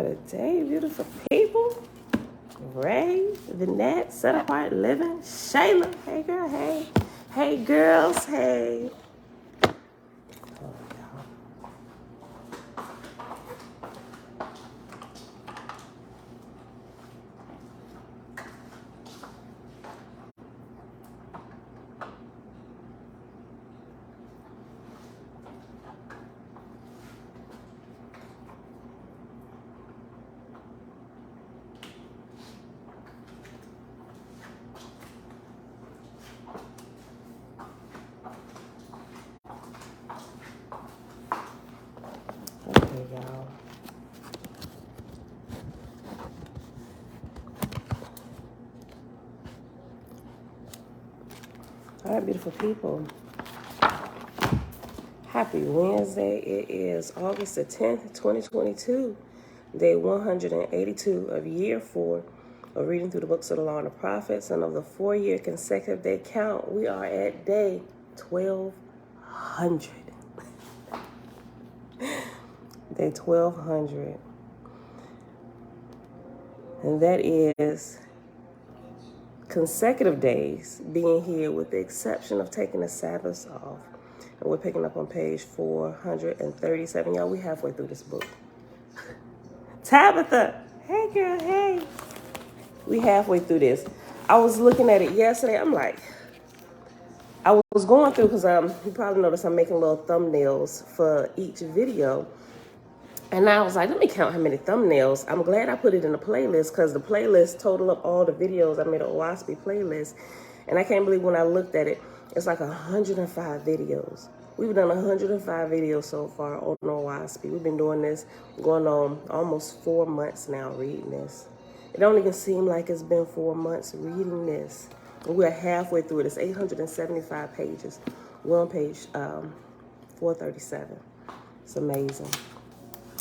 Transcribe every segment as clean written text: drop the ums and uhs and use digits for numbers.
for the day, beautiful people. Ray, Vinette, Set Apart Living, Shayla, hey girl, hey. Hey girls, hey. Okay, y'all. All right, beautiful people. Happy Wednesday. It is August the 10th, 2022, day 182 of year 4 of reading through the books of the Law and the Prophets, and of the 4-year consecutive day count, we are at day 1200. Day 1200. And that is consecutive days being here with the exception of taking the Sabbaths off. And we're picking up on page 437. Y'all, we halfway through this book. Tabitha, hey girl, hey. We halfway through this. I was looking at it yesterday. I'm like, I was going through because you probably noticed I'm making little thumbnails for each video. And I was like, let me count how many thumbnails. I'm glad I put it in a playlist because the playlist total up all the videos. I made an Oahspe playlist. And I can't believe when I looked at it, it's like 105 videos. We've done 105 videos so far on Oahspe. We've been doing this going on almost 4 months now reading this. It don't even seem like it's been 4 months reading this. We're halfway through it. It's 875 pages. We're on page 437. It's amazing.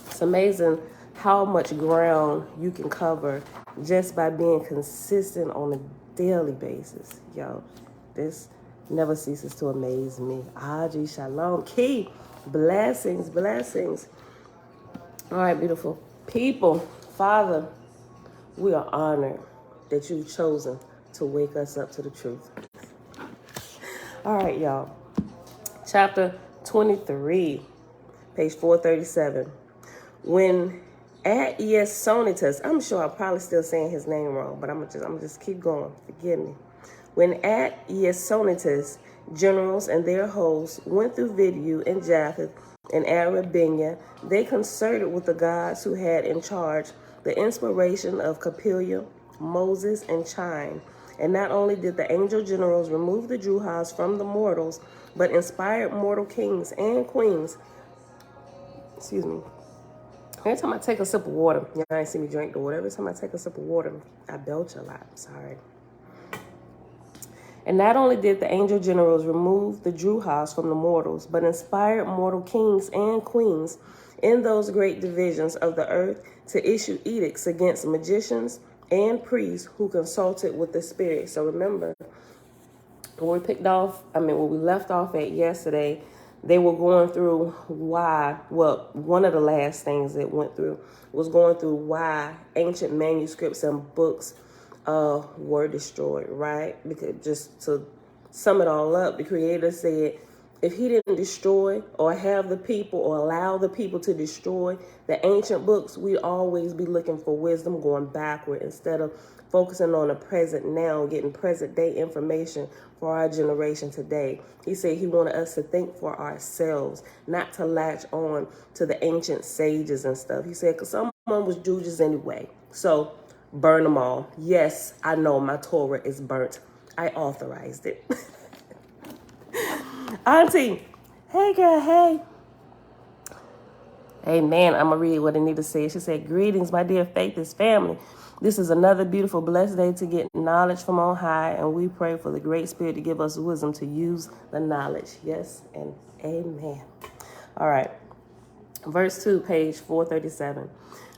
It's amazing how much ground you can cover just by being consistent on a daily basis. Yo, this never ceases to amaze me. Aji Shalom. Key. Blessings, blessings. All right, beautiful people. Father, we are honored that you've chosen to wake us up to the truth. All right, y'all. Chapter 23, page 437. When at Yesonitas, I'm sure I'm probably still saying his name wrong, but I'm just keep going. Forgive me. When at Yesonitas, generals and their hosts went through Vidu and Japheth and Arabinia, they concerted with the gods who had in charge the inspiration of Capilia, Moses, and Chine. And not only did the angel generals remove the Juhas from the mortals, but inspired mortal kings and queens. Excuse me. Every time I take a sip of water, y'all ain't see me drink the water. Every time I take a sip of water, I belch a lot. Sorry. And not only did the angel generals remove the Juhas from the mortals, but inspired mortal kings and queens in those great divisions of the earth to issue edicts against magicians and priests who consulted with the spirit. So remember, when we left off at yesterday, they were going through one of the last things that went through was going through why ancient manuscripts and books were destroyed, right? Because just to sum it all up, the Creator said, if he didn't destroy or have the people or allow the people to destroy the ancient books, we'd always be looking for wisdom going backward instead of focusing on the present now, getting present day information for our generation today. He said he wanted us to think for ourselves, not to latch on to the ancient sages and stuff. He said, because someone was Judas anyway. So burn them all. Yes, I know my Torah is burnt. I authorized it. Auntie, hey girl, hey. Amen. I'm going to read what Anita said. She said, greetings, my dear Faith's family. This is another beautiful, blessed day to get knowledge from on high, and we pray for the great spirit to give us wisdom to use the knowledge. Yes and amen. All right. Verse 2, page 437.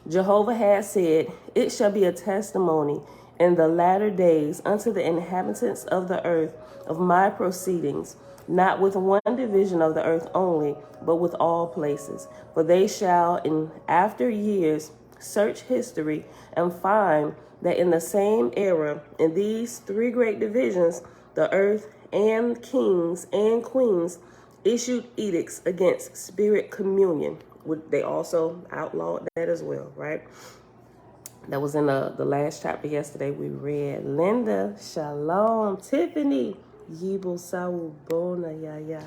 Jehovah has said, it shall be a testimony in the latter days unto the inhabitants of the earth of my proceedings, not with one division of the earth only, but with all places. For they shall in after years Search history and find that in the same era, in these three great divisions, the earth and kings and queens issued edicts against spirit communion. They also outlawed that as well, right? That was in the last chapter yesterday we read. Linda, Shalom, Tiffany, Yibu Sawu Bona Yaya.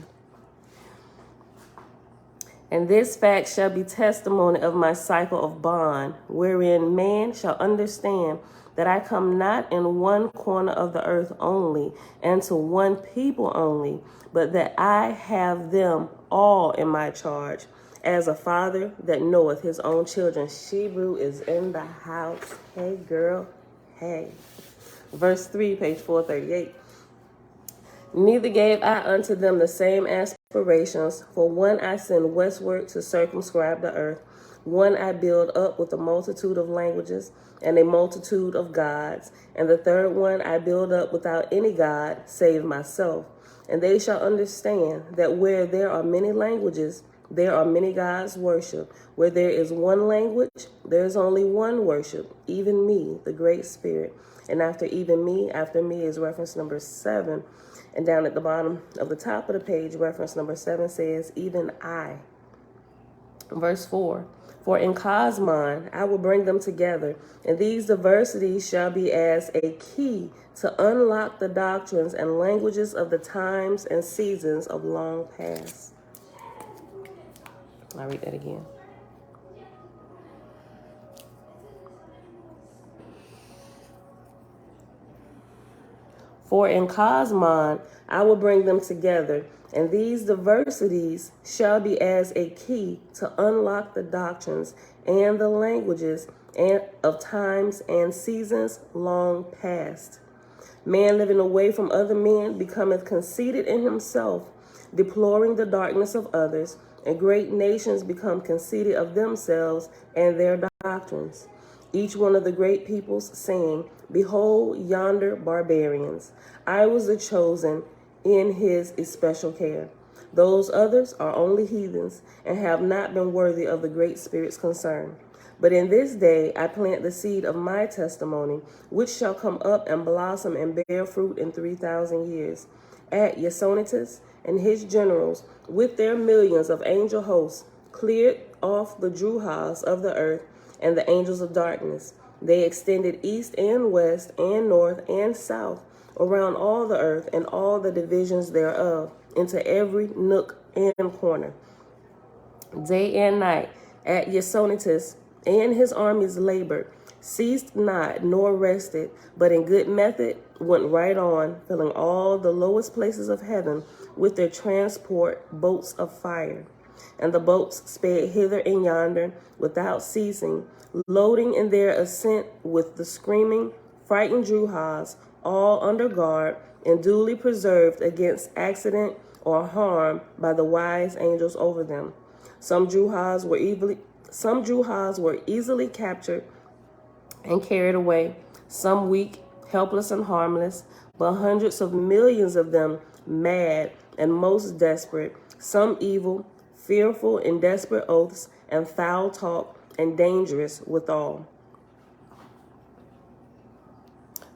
And this fact shall be testimony of my cycle of bond, wherein man shall understand that I come not in one corner of the earth only, and to one people only, but that I have them all in my charge, as a father that knoweth his own children. Shebrew is in the house. Hey, girl. Hey. Verse 3, page 438. Neither gave I unto them the same aspirations, for one I send westward to circumscribe the earth, one I build up with a multitude of languages and a multitude of gods, and the third one I build up without any God save myself. And they shall understand that where there are many languages, there are many gods worship. Where there is one language, there is only one worship, even me, the great spirit. And after even me, after me is reference number 7. And down at the bottom of the top of the page, reference number 7 says, even I. Verse 4, for in Cosmon I will bring them together, and these diversities shall be as a key to unlock the doctrines and languages of the times and seasons of long past. I'll read that again. For in Cosmon I will bring them together, and these diversities shall be as a key to unlock the doctrines and the languages and of times and seasons long past. Man living away from other men becometh conceited in himself, deploring the darkness of others, and great nations become conceited of themselves and their doctrines. Each one of the great peoples saying, behold yonder barbarians. I was the chosen in his especial care. Those others are only heathens and have not been worthy of the great spirit's concern. But in this day I plant the seed of my testimony, which shall come up and blossom and bear fruit in 3,000 years. At Yesonitis and his generals, with their millions of angel hosts, cleared off the Druhas of the earth and the angels of darkness. They extended east and west and north and south around all the earth and all the divisions thereof, into every nook and corner. Day and night at Yesonitis and his armies labored, ceased not nor rested, but in good method went right on, filling all the lowest places of heaven with their transport boats of fire. And the boats sped hither and yonder without ceasing, loading in their ascent with the screaming, frightened Druhas, all under guard and duly preserved against accident or harm by the wise angels over them. Some Druhas were easily captured and carried away, some weak, helpless, and harmless, but hundreds of millions of them mad and most desperate, some evil, fearful in desperate oaths, and foul talk, and dangerous withal.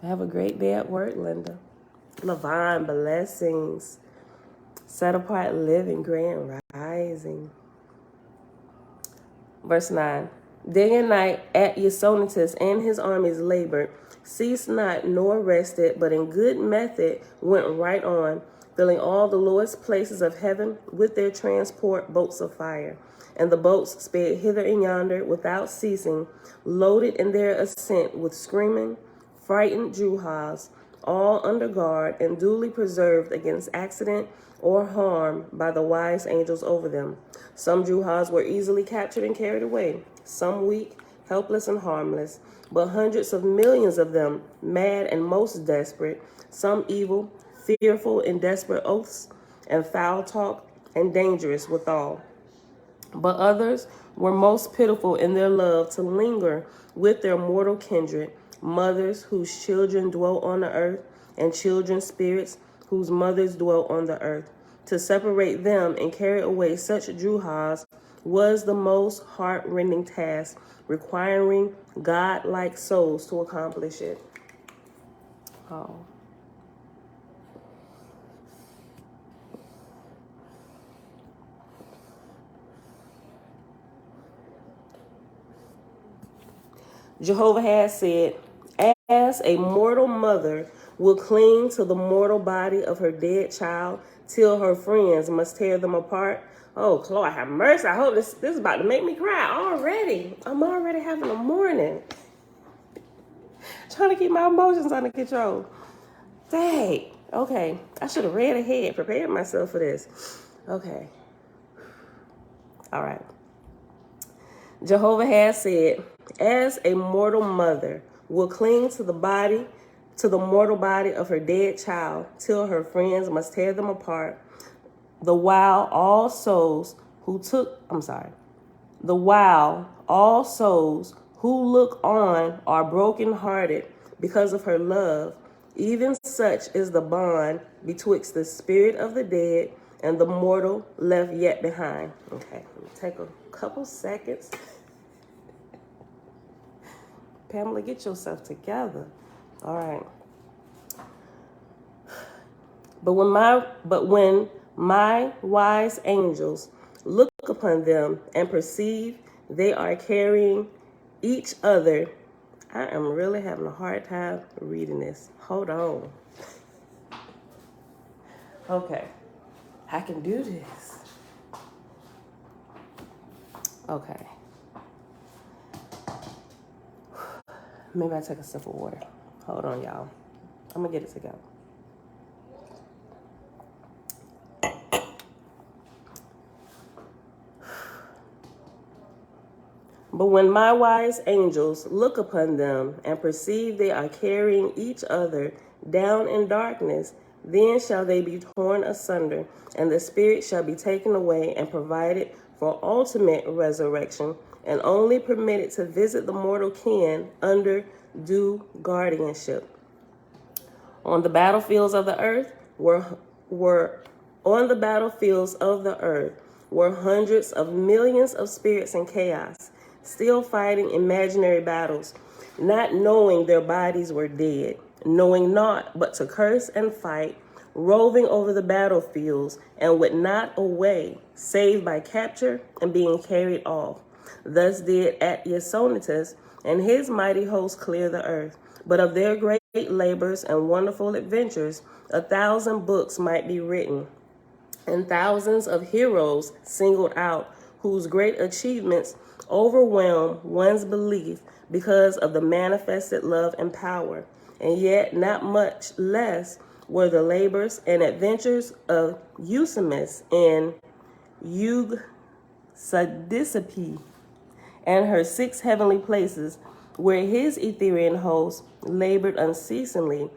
Have a great day at work, Linda. Levine, blessings. Set apart living, grand rising. Verse 9. Day and night at Yesonitis and his armies labored, ceased not nor rested, but in good method went right on, filling all the lowest places of heaven with their transport boats of fire. And the boats sped hither and yonder without ceasing, loaded in their ascent with screaming, frightened Druhas, all under guard and duly preserved against accident or harm by the wise angels over them. Some Druhas were easily captured and carried away, some weak, helpless, and harmless, but hundreds of millions of them mad and most desperate, some evil, fearful in desperate oaths, and foul talk, and dangerous withal. But others were most pitiful in their love to linger with their mortal kindred, mothers whose children dwell on the earth, and children's spirits whose mothers dwell on the earth, to separate them and carry away such Druhas was the most heart-rending task, requiring God-like souls to accomplish it. Oh. Jehovah has said, as a mortal mother will cling to the mortal body of her dead child till her friends must tear them apart. Oh, Lord, have mercy. I hope this is about to make me cry already. I'm already having a morning. Trying to keep my emotions under control. Dang. Okay. I should have read ahead, prepared myself for this. Okay. All right. Jehovah has said, as a mortal mother will cling to the mortal body of her dead child till her friends must tear them apart, the while all souls who look on are brokenhearted because of her love, even such is the bond betwixt the spirit of the dead and the mortal left yet behind. Okay, let me take a couple seconds. Pamela, get yourself together. All right. But when my wise angels look upon them and perceive they are carrying each other, I am really having a hard time reading this. Hold on. Okay. I can do this. Okay. Maybe I take a sip of water. Hold on, y'all. I'm going to get it together. But when my wise angels look upon them and perceive they are carrying each other down in darkness, then shall they be torn asunder, and the spirit shall be taken away and provided for ultimate resurrection, and only permitted to visit the mortal kin under due guardianship. On the battlefields of the earth were hundreds of millions of spirits in chaos, still fighting imaginary battles, not knowing their bodies were dead, knowing naught but to curse and fight, roving over the battlefields, and would not away, save by capture and being carried off. Thus did Atyasonitus and his mighty host clear the earth. But of their great labors and wonderful adventures, 1,000 books might be written, and thousands of heroes singled out, whose great achievements overwhelm one's belief because of the manifested love and power. And yet not much less were the labors and adventures of Oahspe and Heart-Rending and her 6 heavenly places, where his Ethereal host labored unceasingly,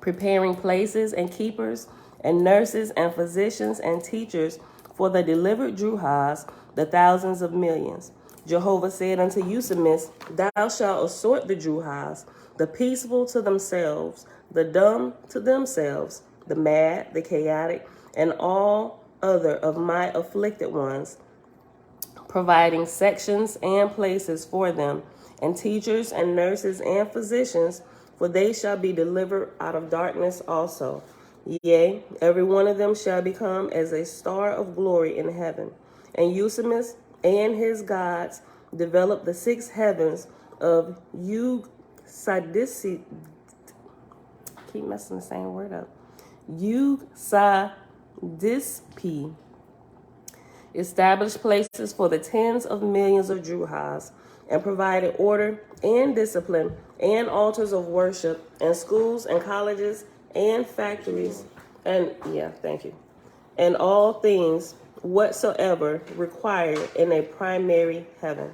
preparing places and keepers and nurses and physicians and teachers for the delivered Druhas, the thousands of millions. Jehovah said unto Oahspe, thou shalt assort the Druhas, the peaceful to themselves, the dumb to themselves, the mad, the chaotic, and all other of my afflicted ones, providing sections and places for them, and teachers and nurses and physicians, for they shall be delivered out of darkness also. Yea, every one of them shall become as a star of glory in heaven. And Oahspe and his gods developed the 6 heavens of Oahspe. Keep messing the same word up. Oahspe. Established places for the tens of millions of Druhas, and provided order and discipline and altars of worship and schools and colleges and factories and and all things whatsoever required in a primary heaven.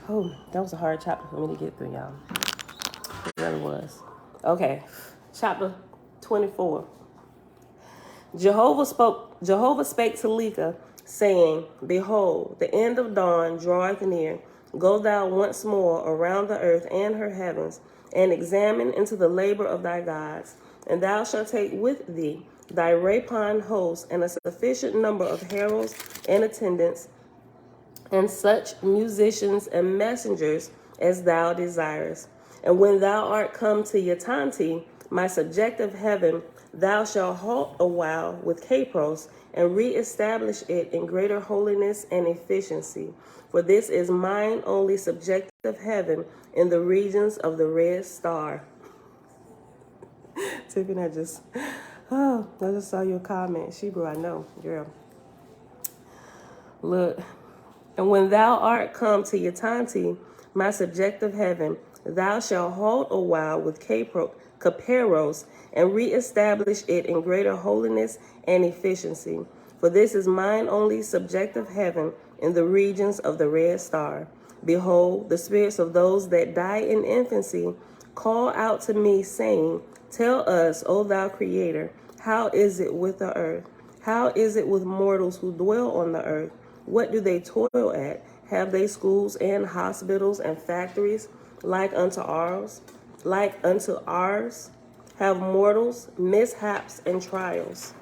Oh, that was a hard chapter for me to get through, y'all. It really was. Okay, chapter 24. Jehovah spake to Lika, saying, behold, the end of dawn draweth near. Go thou once more around the earth and her heavens, and examine into the labor of thy gods. And thou shalt take with thee thy rapine host, and a sufficient number of heralds and attendants, and such musicians and messengers as thou desirest. And when thou art come to Yatanti, my subjective heaven, thou shalt halt a while with Capros, and reestablish it in greater holiness and efficiency. For this is mine only subjective heaven in the regions of the red star. Tiffany, I just saw your comment. Shebrew, I know, girl. Look. And when thou art come to Yatanti, my subjective heaven, thou shalt halt a while with Caperos, and reestablish it in greater holiness and efficiency. For this is mine only subjective heaven in the regions of the red star. Behold, the spirits of those that die in infancy call out to me, saying, Tell us, O thou Creator, how is it with the earth? How is it with mortals who dwell on the earth? What do they toil at? Have they schools and hospitals and factories like unto ours? Like unto ours? Have mortals mishaps and trials?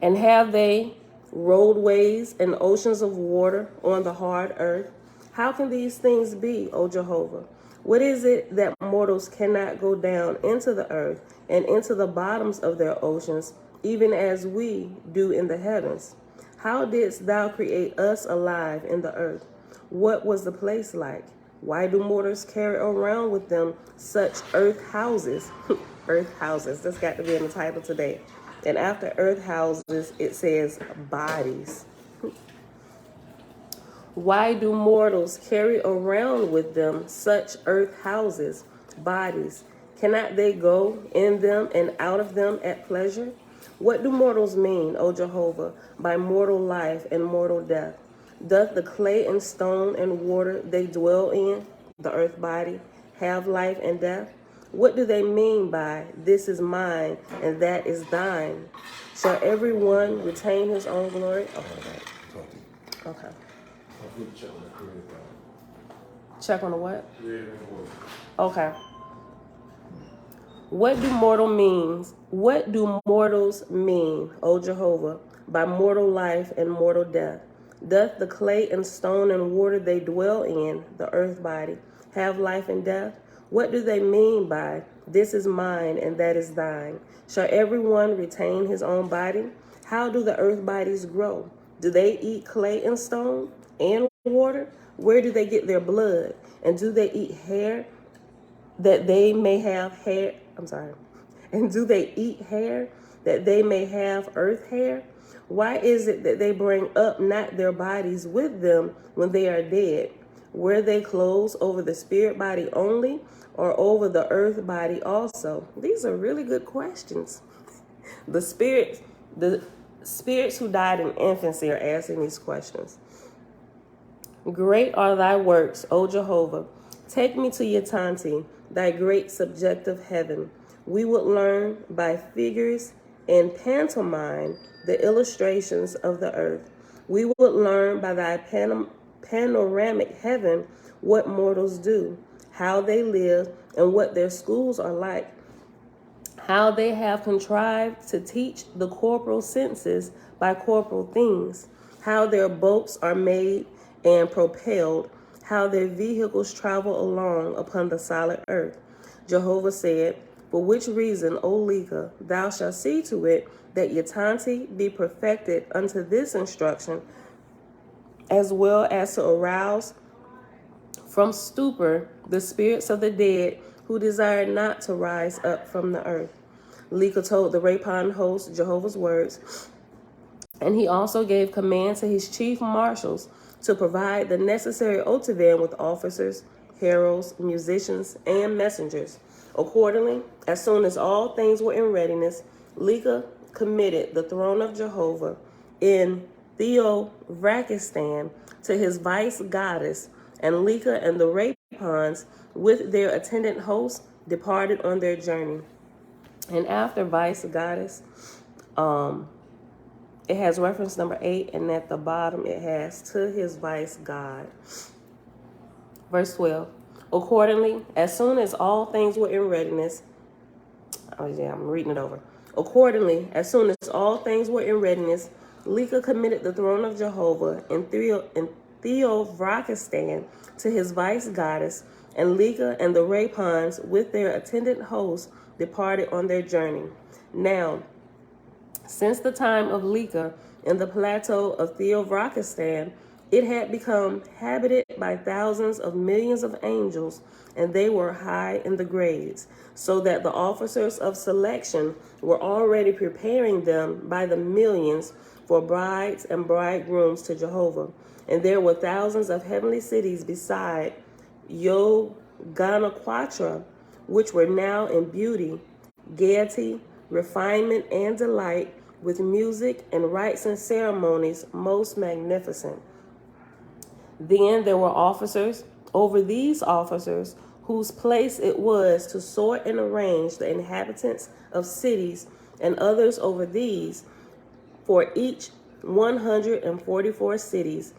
And have they roadways and oceans of water on the hard earth? How can these things be, O Jehovah? What is it that mortals cannot go down into the earth and into the bottoms of their oceans, even as we do in the heavens? How didst thou create us alive in the earth? What was the place like? Why do mortals carry around with them such earth houses? Earth houses, that's got to be in the title today. And after earth houses, it says bodies. Why do mortals carry around with them such earth houses, bodies? Cannot they go in them and out of them at pleasure? What do mortals mean, O Jehovah, by mortal life and mortal death? Doth the clay and stone and water they dwell in, the earth body, have life and death? What do they mean by, this is mine and that is thine? Shall everyone retain his own glory? Okay. Check on the what? Okay. What do mortals mean, O Jehovah, by mortal life and mortal death? Doth the clay and stone and water they dwell in, the earth body, have life and death? What do they mean by, this is mine and that is thine? Shall everyone retain his own body? How do the earth bodies grow? Do they eat clay and stone and water? Where do they get their blood? And do they eat hair that they may have hair? And do they eat hair that they may have earth hair? Why is it that they bring up not their bodies with them when they are dead? Wear they clothes over the spirit body only, or over the earth body also? These are really good questions. The spirits who died in infancy are asking these questions. Great are thy works, O Jehovah. Take me to Yatanti, thy great subjective heaven. We would learn by figures and pantomime the illustrations of the earth. We would learn by thy panoramic heaven what mortals do, how they live, and what their schools are like, how they have contrived to teach the corporal senses by corporal things, how their boats are made and propelled, how their vehicles travel along upon the solid earth. Jehovah said, For which reason, O Lika, thou shalt see to it that Yatanti be perfected unto this instruction, as well as to arouse from stupor the spirits of the dead who desire not to rise up from the earth. Lika told the Rapon host Jehovah's words, and he also gave command to his chief marshals to provide the necessary otavan with officers, heralds, musicians, and messengers. Accordingly, as soon as all things were in readiness, Lika committed the throne of Jehovah in Theovrakistan to his vice goddess, and Lika and the Rapons with their attendant hosts departed on their journey. And after vice goddess, it has reference number 8, and at the bottom it has to his vice god. Verse 12. Accordingly, as soon as all things were in readiness, I'm reading it over. Accordingly, as soon as all things were in readiness, Lika committed the throne of Jehovah in Theophrakistan to his vice goddess, and Lika and the Rapons with their attendant hosts departed on their journey. Now, since the time of Lika in the plateau of Theophrakistan, it had become habited by thousands of millions of angels, and they were high in the grades, so that the officers of selection were already preparing them by the millions for brides and bridegrooms to Jehovah. And there were thousands of heavenly cities beside Yoganaquatra, which were now in beauty, gaiety, refinement, and delight, with music and rites and ceremonies most magnificent. Then there were officers over these officers, whose place it was to sort and arrange the inhabitants of cities, and others over these, for each 144 cities,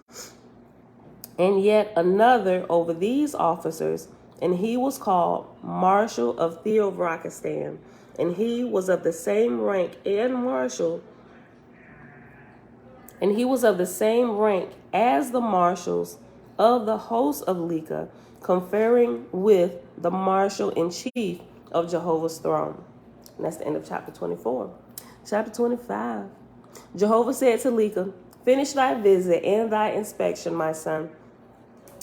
and yet another over these officers, and he was called Marshal of Theophrakistan, and he was of the same rank as the marshals of the host of Lika, conferring with the marshal-in-chief of Jehovah's throne. And that's the end of chapter 24. Chapter 25. Jehovah said to Lika, "Finish thy visit and thy inspection, my son,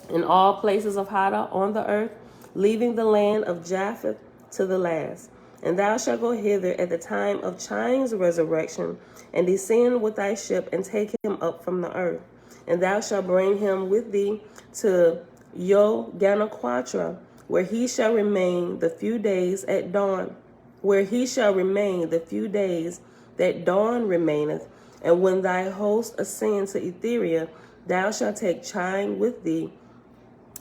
in all places of Hada on the earth, leaving the land of Japheth to the last. And thou shalt go hither at the time of Chaim's resurrection, and descend with thy ship, and take him up from the earth. And thou shalt bring him with thee to Yoganaquatra, where he shall remain the few days at dawn, that dawn remaineth. And when thy host ascend to Etheria, thou shalt take Chaim with thee,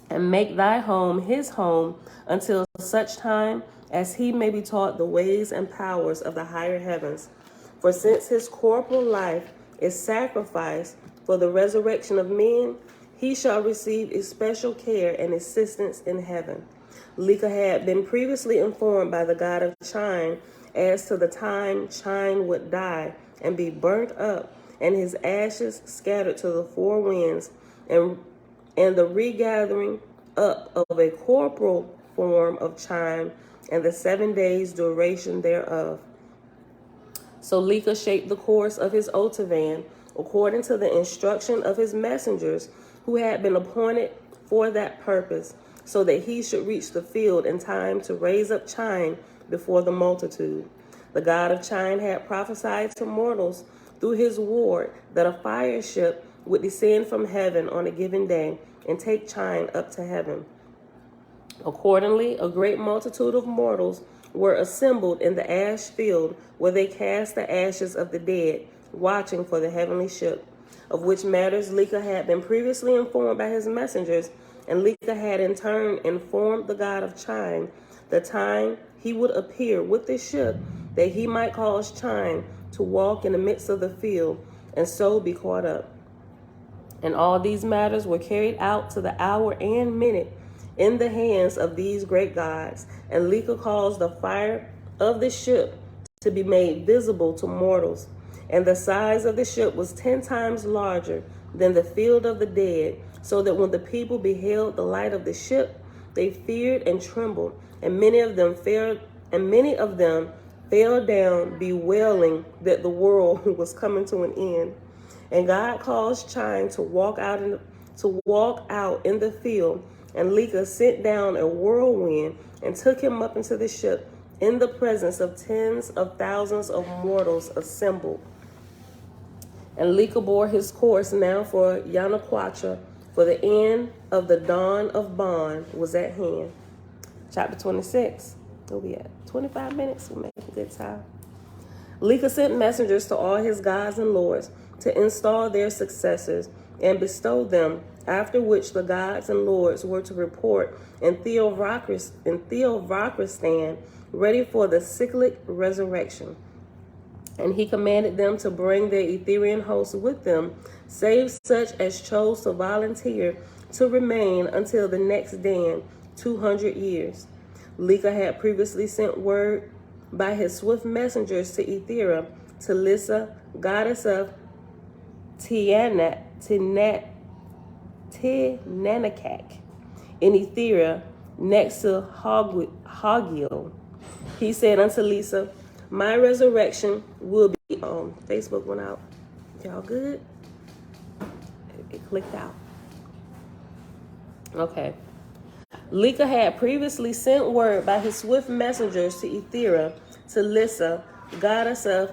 and make thy home his home until such time as he may be taught the ways and powers of the higher heavens. For since his corporal life is sacrificed for the resurrection of men, he shall receive especial care and assistance in heaven." Lika had been previously informed by the god of Chaim as to the time Chaim would die and be burnt up, and his ashes scattered to the four winds, and the regathering up of a corporal form of Chaim, and the 7 days' duration thereof. So Lika shaped the course of his Otavan according to the instruction of his messengers, who had been appointed for that purpose, so that he should reach the field in time to raise up Chaim before the multitude. The god of Chaim had prophesied to mortals through his ward that a fire ship would descend from heaven on a given day and take Chaim up to heaven. Accordingly, a great multitude of mortals were assembled in the ash field, where they cast the ashes of the dead, watching for the heavenly ship, of which matters Lika had been previously informed by his messengers, and Lika had in turn informed the god of Chaim the time he would appear with the ship, that he might cause Chaim to walk in the midst of the field, and so be caught up. And all these matters were carried out to the hour and minute in the hands of these great gods, and Lika caused the fire of the ship to be made visible to mortals. And the size of the ship was 10 times larger than the field of the dead, so that when the people beheld the light of the ship, they feared and trembled, and many of them fell down, bewailing that the world was coming to an end. And God caused Chaim to walk out in the field, and Lika sent down a whirlwind and took him up into the ship in the presence of tens of thousands of mortals assembled. And Lika bore his course now for Yanaquatra, for the end of the dawn of Bon was at hand. Chapter 26. We'll be at 25 minutes. We'll make a good time. Lika sent messengers to all his gods and lords to install their successors and bestow them, after which the gods and lords were to report in Theophrakistan, ready for the cyclic resurrection. And he commanded them to bring their Etherian hosts with them, save such as chose to volunteer to remain until the next Dan, 200 years. Lika had previously sent word by his swift messengers to Ethera, to Lissa, goddess of Tinanakak in Ethera next to Hogil. He said unto Lisa, my resurrection will be on. Facebook went out. Y'all good? It clicked out. Okay. Lika had previously sent word by his swift messengers to Ethera, to Lisa, goddess of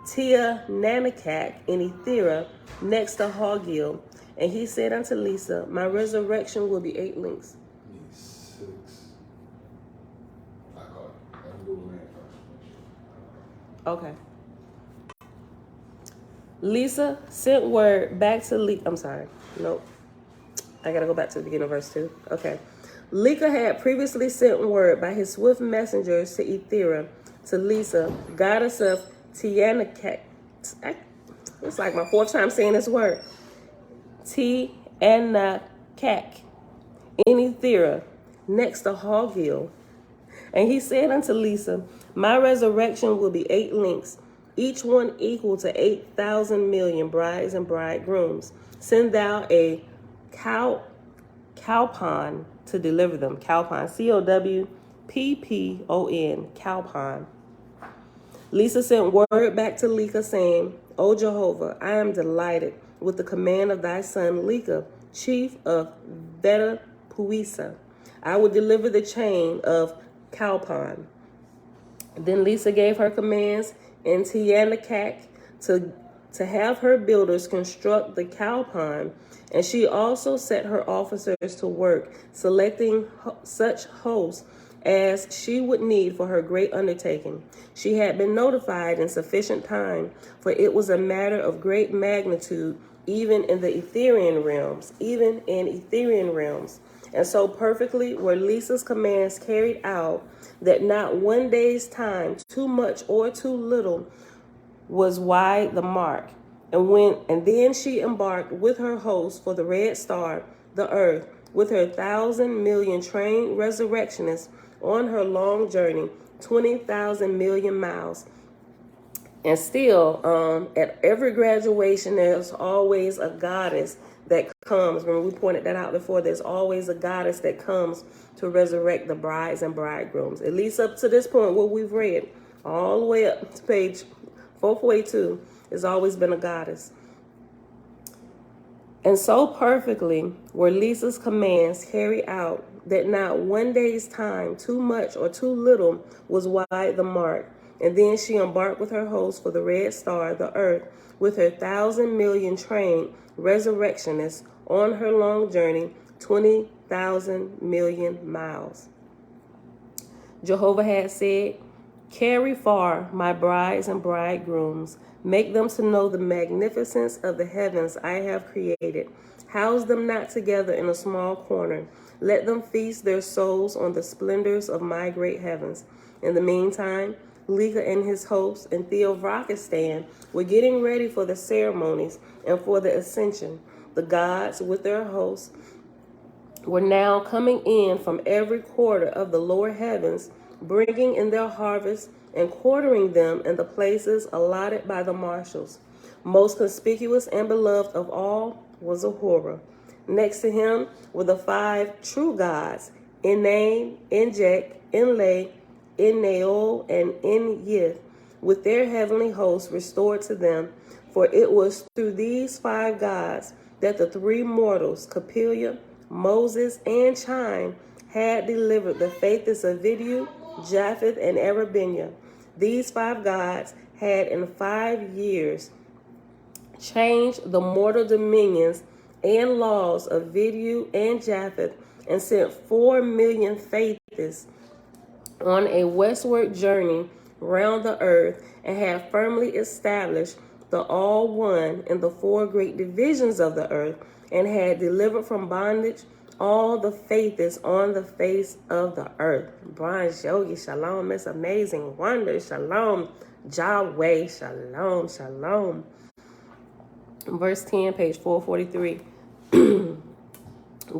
Tiananakak in Ethera, next to Hogil. And he said unto Lisa, my resurrection will be 8 links. Need 6. I call it. Let me go land first. Okay. Lisa sent word back to Lika. I'm sorry. Nope. I gotta go back to the beginning of verse 2. Okay. Lika had previously sent word by his swift messengers to Ethera, to Lisa, goddess of Tianakak. It's like my 4th time saying this word. Tianakak in Ethera, next to Hogil. And he said unto Lisa, my resurrection will be 8 links, each one equal to 8,000 million brides and bridegrooms. Send thou a cowpon to deliver them. Cowpon, Cowppon, cowpon. Lisa sent word back to Lika, saying, O Jehovah, I am delighted with the command of thy son Lika, chief of Vetapuisa. I will deliver the chain of Cowpon. Then Lisa gave her commands in Tianakak to have her builders construct the Cowpon, and she also set her officers to work, selecting such hosts as she would need for her great undertaking. She had been notified in sufficient time, for it was a matter of great magnitude, even in Etherian realms. And so perfectly were Lisa's commands carried out that not one day's time, too much or too little, was wide the mark. And then she embarked with her host for the red star, the earth, with her 1,000 million trained resurrectionists on her long journey, 20,000 million miles. And still, at every graduation, there's always a goddess that comes. Remember, we pointed that out before. There's always a goddess that comes to resurrect the brides and bridegrooms. At least up to this point, what we've read, all the way up to page 442, there's always been a goddess. And so perfectly were Lisa's commands carried out that not one day's time, too much or too little, was wide the mark. And then she embarked with her host for the red star, the earth, with her 1,000 million trained resurrectionists on her long journey, 20,000 million miles. Jehovah had said, carry far my brides and bridegrooms, make them to know the magnificence of the heavens I have created. House them not together in a small corner. Let them feast their souls on the splendors of my great heavens. In the meantime, Lika and his hosts and Theovrakistan were getting ready for the ceremonies and for the ascension. The gods with their hosts were now coming in from every quarter of the lower heavens, bringing in their harvest and quartering them in the places allotted by the marshals. Most conspicuous and beloved of all was Ahura. Next to him were the 5 true gods, Enan, Enjek, Enlay, Enneol, and Enyith, with their heavenly hosts restored to them. For it was through these 5 gods that the 3 mortals, Capelia, Moses, and Chime, had delivered the faiths of Vidu, Japheth, and Arabinia. These 5 gods had in 5 years changed the mortal dominions and laws of Vidu and Japheth, and sent 4 million faiths on a westward journey round the earth, and have firmly established the all one in the 4 great divisions of the earth, and had delivered from bondage all the faiths on the face of the earth. Bronze Yogi, shalom, Miss Amazing Wonder, shalom, Yahweh, shalom, shalom. Verse 10, page 443.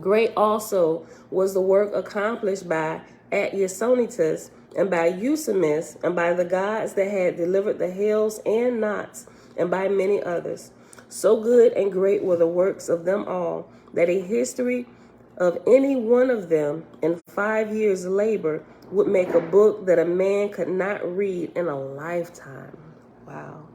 Great also was the work accomplished by Atyasonitus and by Eusemis and by the gods that had delivered the hells and knots, and by many others. So good and great were the works of them all, that a history of any one of them in 5 years' labor would make a book that a man could not read in a lifetime. Wow.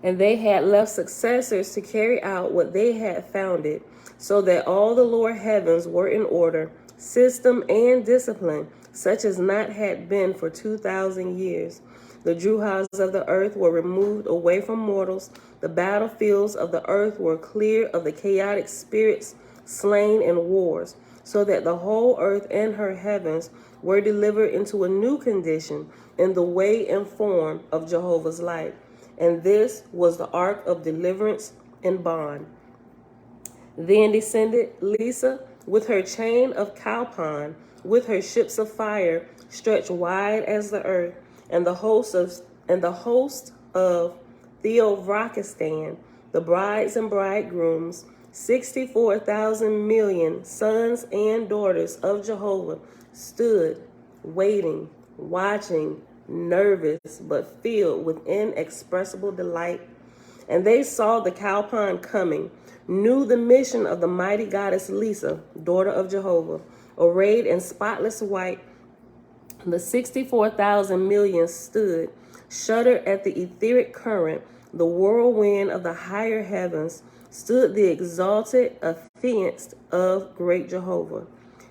And they had left successors to carry out what they had founded, so that all the lower heavens were in order, system and discipline, such as not had been for 2,000 years. The Druhas of the earth were removed away from mortals. The battlefields of the earth were clear of the chaotic spirits slain in wars, so that the whole earth and her heavens were delivered into a new condition in the way and form of Jehovah's light. And this was the ark of deliverance and bond. Then descended Lisa with her chain of cowpon, with her ships of fire stretched wide as the earth, and the host of Theovrakistan, the brides and bridegrooms, 64,000 million sons and daughters of Jehovah, stood waiting, watching, nervous, but filled with inexpressible delight. And they saw the cowpon coming, knew the mission of the mighty goddess Lisa, daughter of Jehovah, arrayed in spotless white. The 64,000 million stood, shuddered at the etheric current, the whirlwind of the higher heavens, stood the exalted affianced of great Jehovah.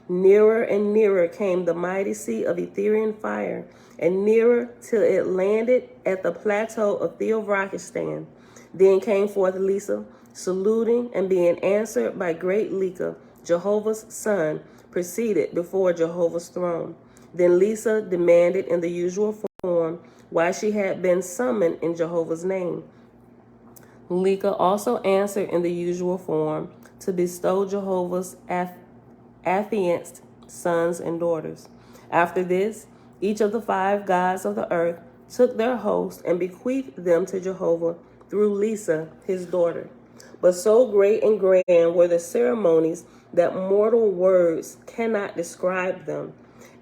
Nearer and nearer came the mighty sea of Etherian fire, and nearer till it landed at the plateau of Theovrakistan. Then came forth Lisa, saluting and being answered by great Lika, Jehovah's son, proceeded before Jehovah's throne. Then Lisa demanded in the usual form why she had been summoned in Jehovah's name. Lika also answered in the usual form to bestow Jehovah's affianced sons and daughters. After this, each of the 5 gods of the earth took their host and bequeathed them to Jehovah through Lisa, his daughter. But so great and grand were the ceremonies that mortal words cannot describe them.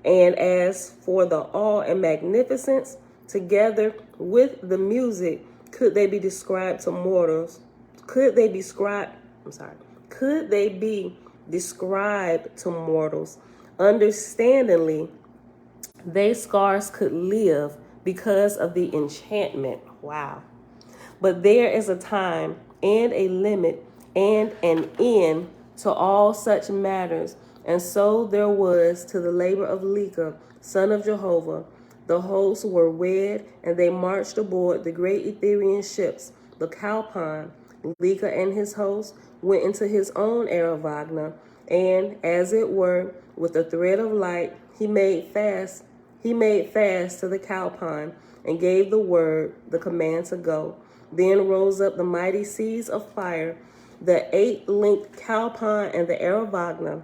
And as for the awe and magnificence, together with the music, could they be described to mortals? Could they be described to mortals? Understandingly, they scarce could live because of the enchantment. Wow. But there is a time and a limit and an end to all such matters. And so there was to the labor of Lika, son of Jehovah. The hosts were wed, and they marched aboard the great Etherian ships. The cowpon, Lika and his host, went into his own Aravagna, and as it were, with a thread of light, he made fast to the cowpon, and gave the command to go. Then rose up the mighty seas of fire, the 8-linked cowpon and the Aravagna,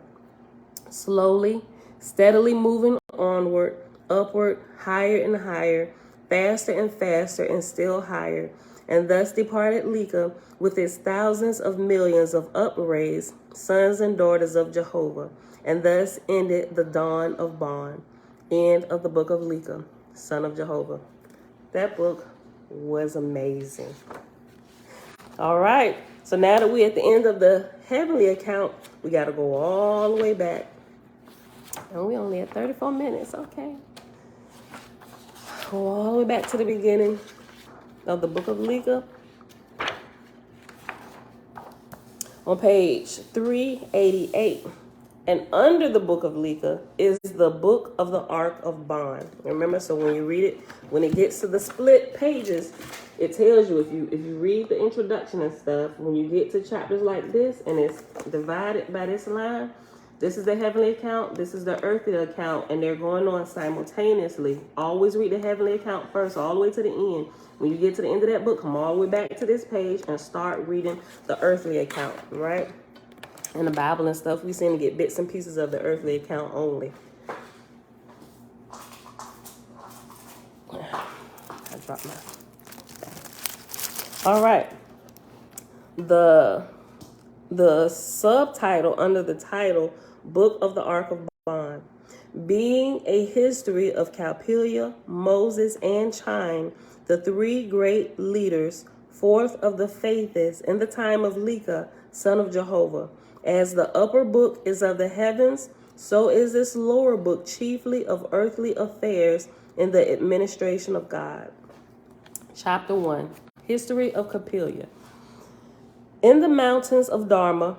slowly, steadily moving onward, upward, higher and higher, faster and faster, and still higher. And thus departed Lika with its thousands of millions of upraised sons and daughters of Jehovah. And thus ended the dawn of Bond. End of the book of Lika, son of Jehovah. That book was amazing. All right. So now that we're at the end of the heavenly account, we got to go all the way back. And we only at 34 minutes. Okay. Go all the way back to the beginning of the book of Lika. On page 388. And under the book of Lika is the book of the Ark of Bond. Remember, so when you read it, when it gets to the split pages, it tells you, if you read the introduction and stuff, when you get to chapters like this and it's divided by this line, this is the heavenly account, this is the earthly account, and they're going on simultaneously. Always read the heavenly account first, all the way to the end. When you get to the end of that book, come all the way back to this page and start reading the earthly account, right? In the Bible and stuff, we seem to get bits and pieces of the earthly account only. I dropped my... All right. The subtitle under the title, Book of the Ark of Bond, being a history of Calpurnia, Moses, and Chine, the 3 great leaders forth of the faithists in the time of Lika, son of Jehovah. As the upper book is of the heavens, so is this lower book chiefly of earthly affairs in the administration of God. Chapter 1. History of Capelia. In the mountains of Dharma,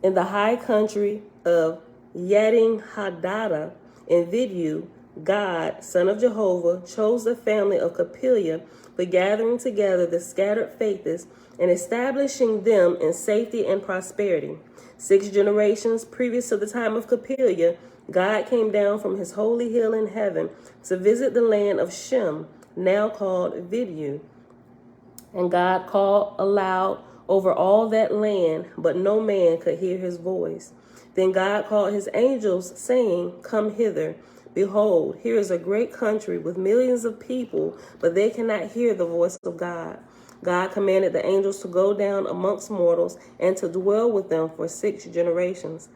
in the high country of Yadin Hadada in Vidyu, God, son of Jehovah, chose the family of Capelia for gathering together the scattered faithists and establishing them in safety and prosperity. 6 generations previous to the time of Capelia, God came down from his holy hill in heaven to visit the land of Shem, now called Vidyu. And God called aloud over all that land, but no man could hear his voice. Then God called his angels, saying, Come hither. Behold, here is a great country with millions of people, but they cannot hear the voice of God. God commanded the angels to go down amongst mortals and to dwell with them for 6 generations.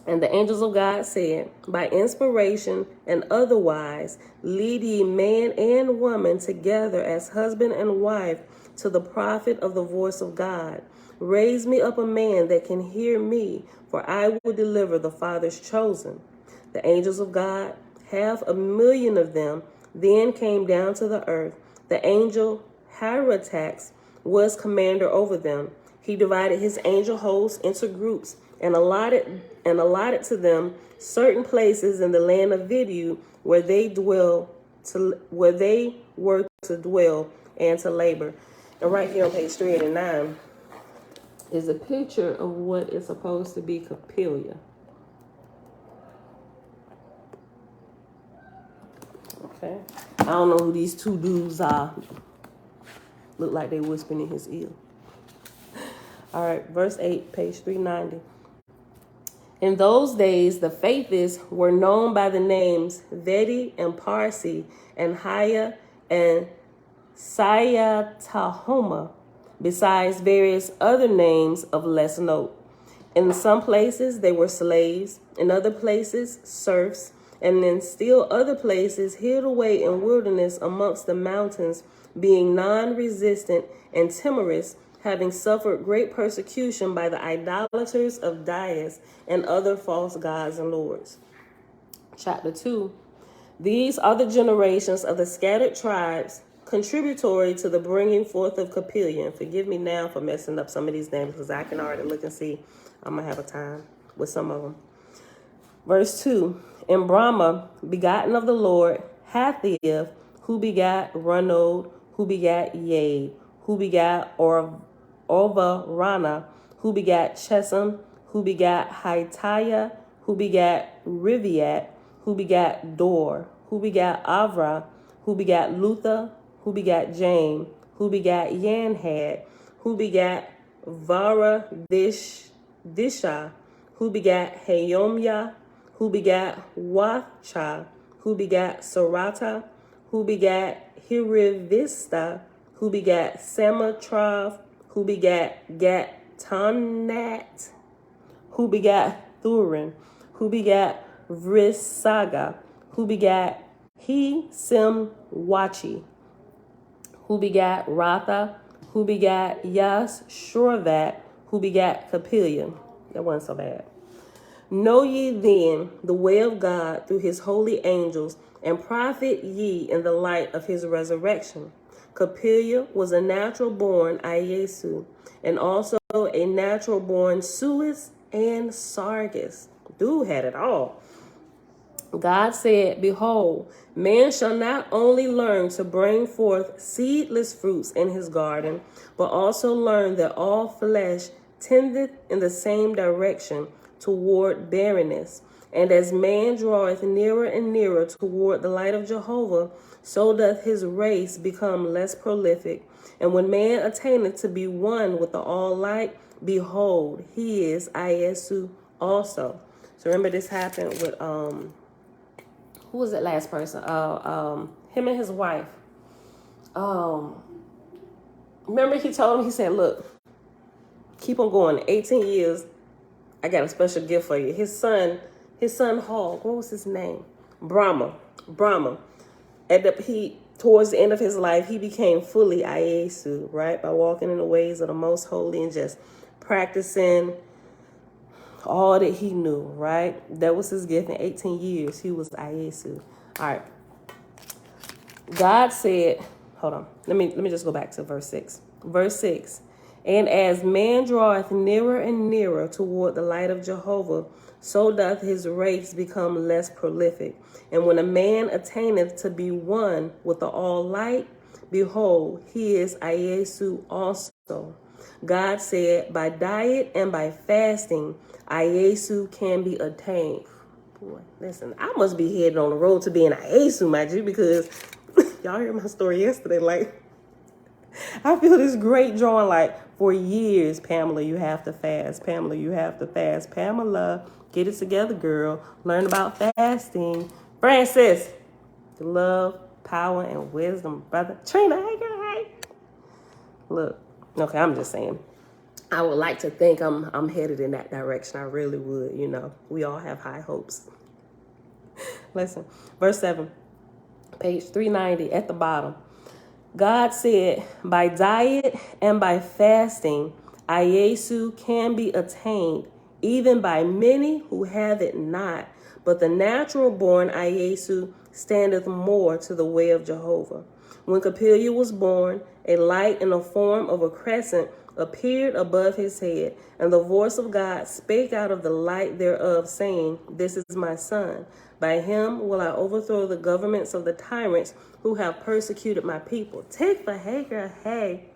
And the angels of God said, By inspiration and otherwise, lead ye man and woman together as husband and wife to the prophet of the voice of God. Raise me up a man that can hear me, for I will deliver the father's chosen. The angels of God, 500,000 of them, then came down to the earth. The angel Hieratax was commander over them. He divided his angel host into groups and allotted to them certain places in the land of Vidyu where they were to dwell and to labor. And right here on page 389 is a picture of what is supposed to be Capelia. Okay. I don't know who these 2 dudes are. Look like they whispering in his ear. All right, verse 8, page 390. In those days, the faithists were known by the names Vedi and Parsi and Haya and Sayatahoma, besides various other names of less note. In some places, they were slaves. In other places, serfs. And in still other places, hid away in wilderness amongst the mountains, being non-resistant and timorous, having suffered great persecution by the idolaters of Dias and other false gods and lords. Chapter 2. These are the generations of the scattered tribes contributory to the bringing forth of Capelia. And forgive me now for messing up some of these names because I can already look and see I'm going to have a time with some of them. Verse 2. And Brahma, begotten of the Lord, Hathiel, who begat Ranod, who begat Yade, who begat Orvarana, who begat Chesam, who begat Haitiah, who begat Riviat, who begat Dor, who begat Avra, who begat Lutha, who begat Jain, who begat Yanhad, who begat Disha, who begat Hayomya, who begat Wacha, who begat Sarata, who begat Hirivista, who begat Samatrav, who begat Gatanat, who begat Thurin, who begat Vrisaga, who begat He-Sim-Wachi, who begat Ratha, who begat Yas Shorvat, who begat Capelia. That wasn't so bad. Know ye then the way of God through his holy angels, and profit ye in the light of his resurrection. Capelia was a natural-born Iesu, and also a natural-born Suis and Sargus. Dude had it all. God said, Behold, man shall not only learn to bring forth seedless fruits in his garden, but also learn that all flesh tendeth in the same direction toward barrenness. And as man draweth nearer and nearer toward the light of Jehovah, so doth his race become less prolific. And when man attaineth to be one with the all light, behold, he is Iesu also. So remember this happened with who was that last person? Him and his wife. Remember he told him, he said, look, keep on going. 18 years, I got a special gift for you. His son Hog, what was his name? Brahma. towards the end of his life, he became fully Iesu, right? By walking in the ways of the most holy and just practicing all that he knew, right? That was his gift. In 18 years, he was Iesu. All right. God said, hold on. Let me just go back to verse 6. Verse 6. And as man draweth nearer and nearer toward the light of Jehovah, so doth his race become less prolific. And when a man attaineth to be one with the all light, behold, he is Iesu also. God said, by diet and by fasting, Iesu can be attained. Boy, listen, I must be headed on the road to being Iesu, my G, because y'all heard my story yesterday. Like, I feel this great drawing, like, for years, Pamela, you have to fast. Pamela, you have to fast. Pamela, get it together, girl. Learn about fasting. Francis, love, power, and wisdom, brother. Trina, hey, girl, hey. Look, okay, I'm just saying. I would like to think I'm headed in that direction. I really would, you know. We all have high hopes. Listen, verse 7, page 390 at the bottom. God said, by diet and by fasting, Iesu can be attained, even by many who have it not. But the natural born Iesu standeth more to the way of Jehovah. When Capilla was born, a light in the form of a crescent appeared above his head, and the voice of God spake out of the light thereof, saying, this is my son. By him will I overthrow the governments of the tyrants who have persecuted my people. Take for Hagar, hey.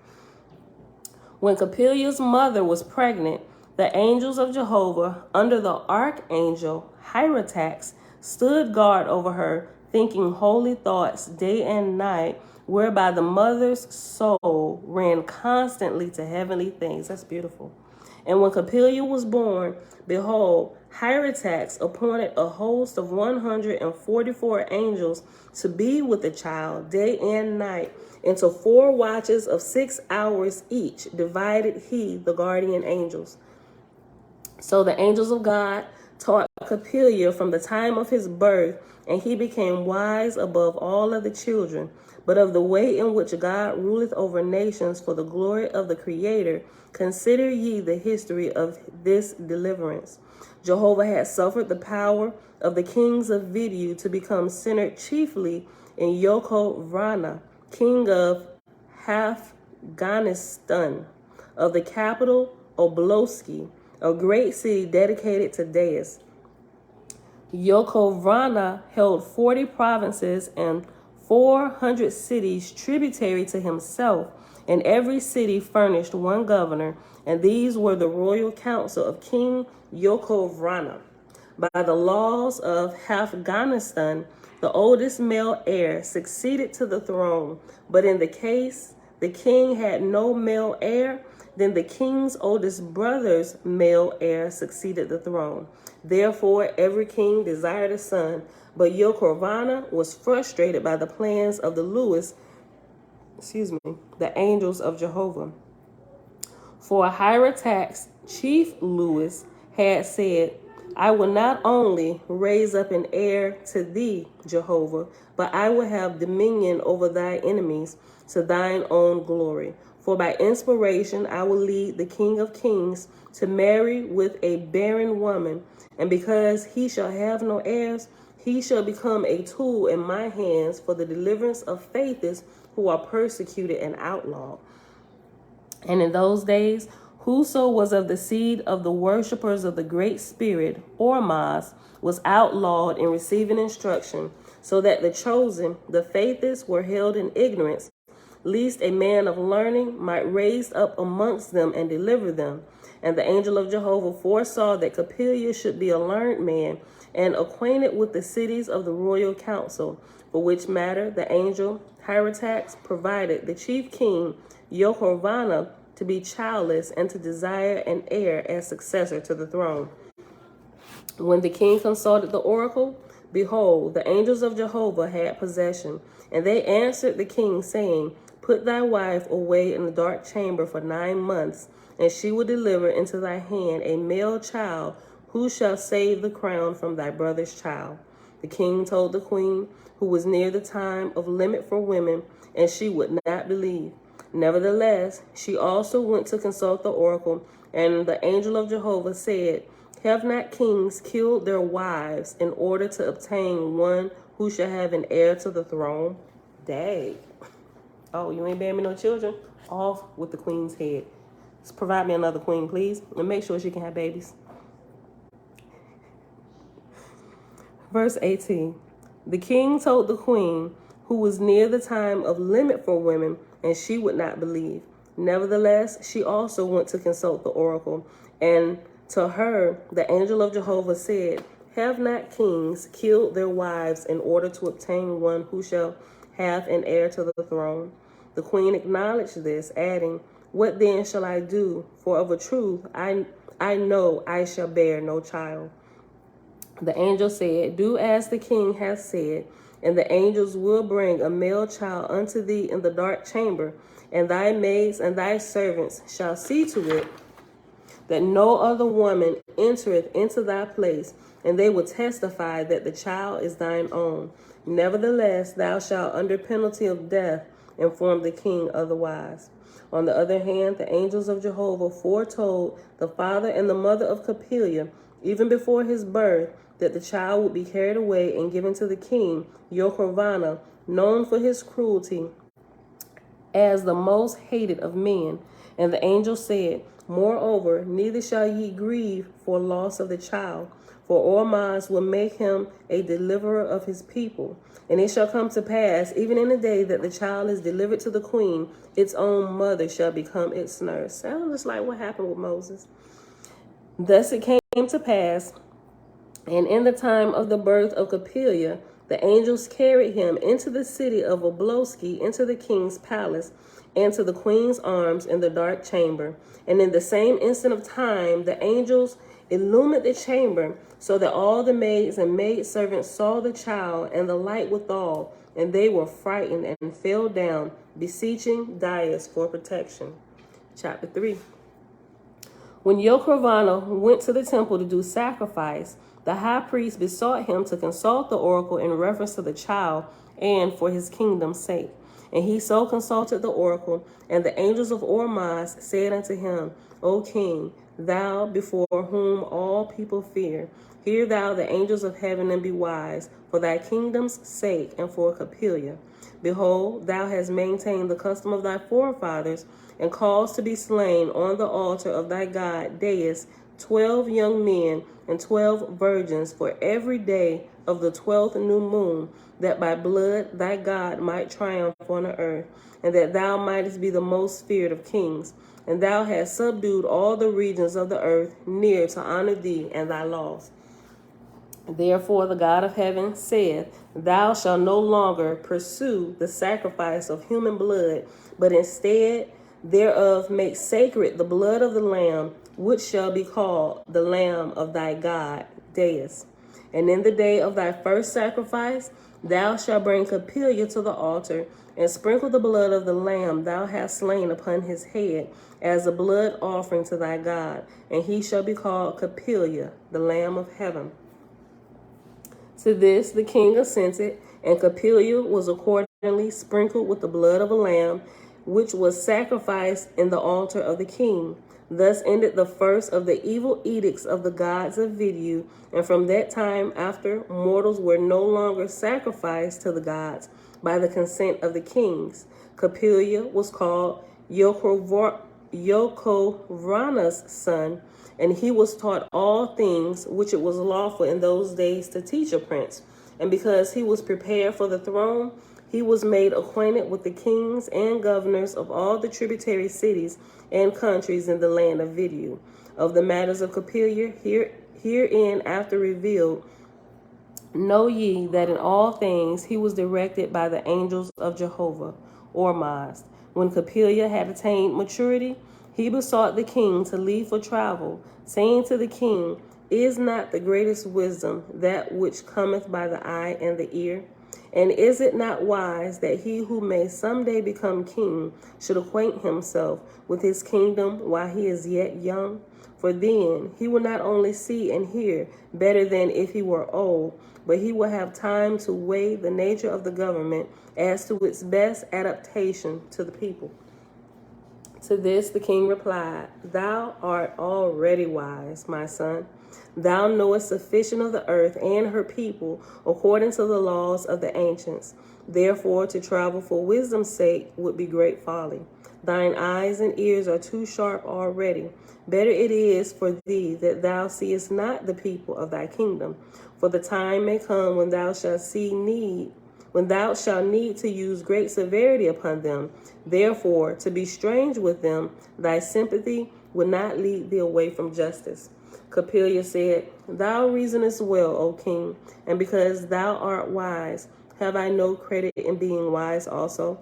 When Capilla's mother was pregnant, the angels of Jehovah, under the archangel Hyratax, stood guard over her, thinking holy thoughts day and night, whereby the mother's soul ran constantly to heavenly things. That's beautiful. And when Capilla was born, behold, Hyratax appointed a host of 144 angels to be with the child day and night. Into 4 watches of 6 hours each divided he the guardian angels. So the angels of God taught Capilla from the time of his birth, and he became wise above all other children. But of the way in which God ruleth over nations for the glory of the Creator, consider ye the history of this deliverance. Jehovah had suffered the power of the kings of Vidu to become centered chiefly in Vrana, king of Afghanistan, of the capital Oahspe, a great city dedicated to Deus. Vrana held 40 provinces and 400 cities tributary to himself, and every city furnished one governor, and these were the royal council of King Vrana. By the laws of Afghanistan, the oldest male heir succeeded to the throne, but in the case the king had no male heir, then the king's oldest brother's male heir succeeded the throne. Therefore, every king desired a son, but Vrana was frustrated by the plans of the the angels of Jehovah. For Hyratax, chief Lewis, had said, I will not only raise up an heir to thee, Jehovah, but I will have dominion over thy enemies to thine own glory. For by inspiration I will lead the King of Kings to marry with a barren woman, and because he shall have no heirs, he shall become a tool in my hands for the deliverance of faithists who are persecuted and outlawed. And in those days, whoso was of the seed of the worshippers of the Great Spirit, Ormaz, was outlawed in receiving instruction, so that the chosen, the faithists, were held in ignorance, lest a man of learning might raise up amongst them and deliver them. And the angel of Jehovah foresaw that Capilla should be a learned man and acquainted with the cities of the royal council, for which matter the angel Hyratax provided the chief king Vrana to be childless and to desire an heir as successor to the throne. When the king consulted the oracle, behold, the angels of Jehovah had possession, and they answered the king, saying, Put thy wife away in the dark chamber for 9 months, and she will deliver into thy hand a male child, who shall save the crown from thy brother's child. The king told the queen, who was near the time of limit for women, and she would not believe. Nevertheless, she also went to consult the oracle, and the angel of Jehovah said, have not kings killed their wives in order to obtain one who shall have an heir to the throne? Dang. Oh, you ain't bearing me no children? Off with the queen's head. Just provide me another queen, please, and make sure she can have babies. Verse 18. The king told the queen, who was near the time of limit for women, and she would not believe. Nevertheless, she also went to consult the oracle, and to her the angel of Jehovah said, have not kings killed their wives in order to obtain one who shall have an heir to the throne? The queen acknowledged this, adding, what then shall I do? For of a truth I know I shall bear no child. The angel said, do as the king hath said, and the angels will bring a male child unto thee in the dark chamber, and thy maids and thy servants shall see to it that no other woman entereth into thy place, and they will testify that the child is thine own. Nevertheless, thou shalt under penalty of death inform the king otherwise. On the other hand, the angels of Jehovah foretold the father and the mother of Capelia, even before his birth, that the child would be carried away and given to the king, Yochanan, known for his cruelty, as the most hated of men. And the angel said, moreover, neither shall ye grieve for loss of the child, for Oahspe will make him a deliverer of his people. And it shall come to pass, even in the day that the child is delivered to the queen, its own mother shall become its nurse. Sounds just like what happened with Moses. Thus it came to pass, and in the time of the birth of Capelia, the angels carried him into the city of Oahspe, into the king's palace, and to the queen's arms in the dark chamber. And in the same instant of time, the angels illumined the chamber, so that all the maids and maidservants saw the child and the light withal, and they were frightened and fell down, beseeching Darius for protection. Chapter 3. When Yochanan went to the temple to do sacrifice, the high priest besought him to consult the oracle in reference to the child and for his kingdom's sake. And he so consulted the oracle, and the angels of Oahspe said unto him, O king, thou before whom all people fear, hear thou the angels of heaven and be wise, for thy kingdom's sake and for Capelia. Behold, thou hast maintained the custom of thy forefathers, and caused to be slain on the altar of thy god Darius 12 young men and 12 virgins for every day of the 12th new moon, that by blood thy God might triumph on the earth, and that thou mightest be the most feared of kings. And thou hast subdued all the regions of the earth near to honor thee and thy laws. Therefore the God of heaven saith, thou shalt no longer pursue the sacrifice of human blood, but instead thereof make sacred the blood of the Lamb, which shall be called the Lamb of thy God, Darius. And in the day of thy first sacrifice, thou shalt bring Capelia to the altar, and sprinkle the blood of the lamb thou hast slain upon his head, as a blood offering to thy God, and he shall be called Capelia, the Lamb of heaven. To this the king assented, and Capelia was accordingly sprinkled with the blood of a lamb, which was sacrificed in the altar of the king. Thus ended the first of the evil edicts of the gods of Vidu, and from that time after, mortals were no longer sacrificed to the gods by the consent of the kings. Capelia was called Yocharan's son, and he was taught all things which it was lawful in those days to teach a prince. And because he was prepared for the throne, he was made acquainted with the kings and governors of all the tributary cities and countries in the land of Vidu. Of the matters of Capelia, herein after revealed, know ye that in all things he was directed by the angels of Jehovah, Oahspe. When Capelia had attained maturity, he besought the king to leave for travel, saying to the king, is not the greatest wisdom that which cometh by the eye and the ear? And is it not wise that he who may someday become king should acquaint himself with his kingdom while he is yet young? For then he will not only see and hear better than if he were old, but he will have time to weigh the nature of the government as to its best adaptation to the people. To this the king replied, Thou art already wise, my son. Thou knowest sufficient of the earth and her people according to the laws of the ancients. Therefore, to travel for wisdom's sake would be great folly. Thine eyes and ears are too sharp already. Better it is for thee that thou seest not the people of thy kingdom. For the time may come when thou shalt need to use great severity upon them. Therefore, to be strange with them, thy sympathy would not lead thee away from justice. Capilla said, Thou reasonest well, O king, and because thou art wise, have I no credit in being wise also?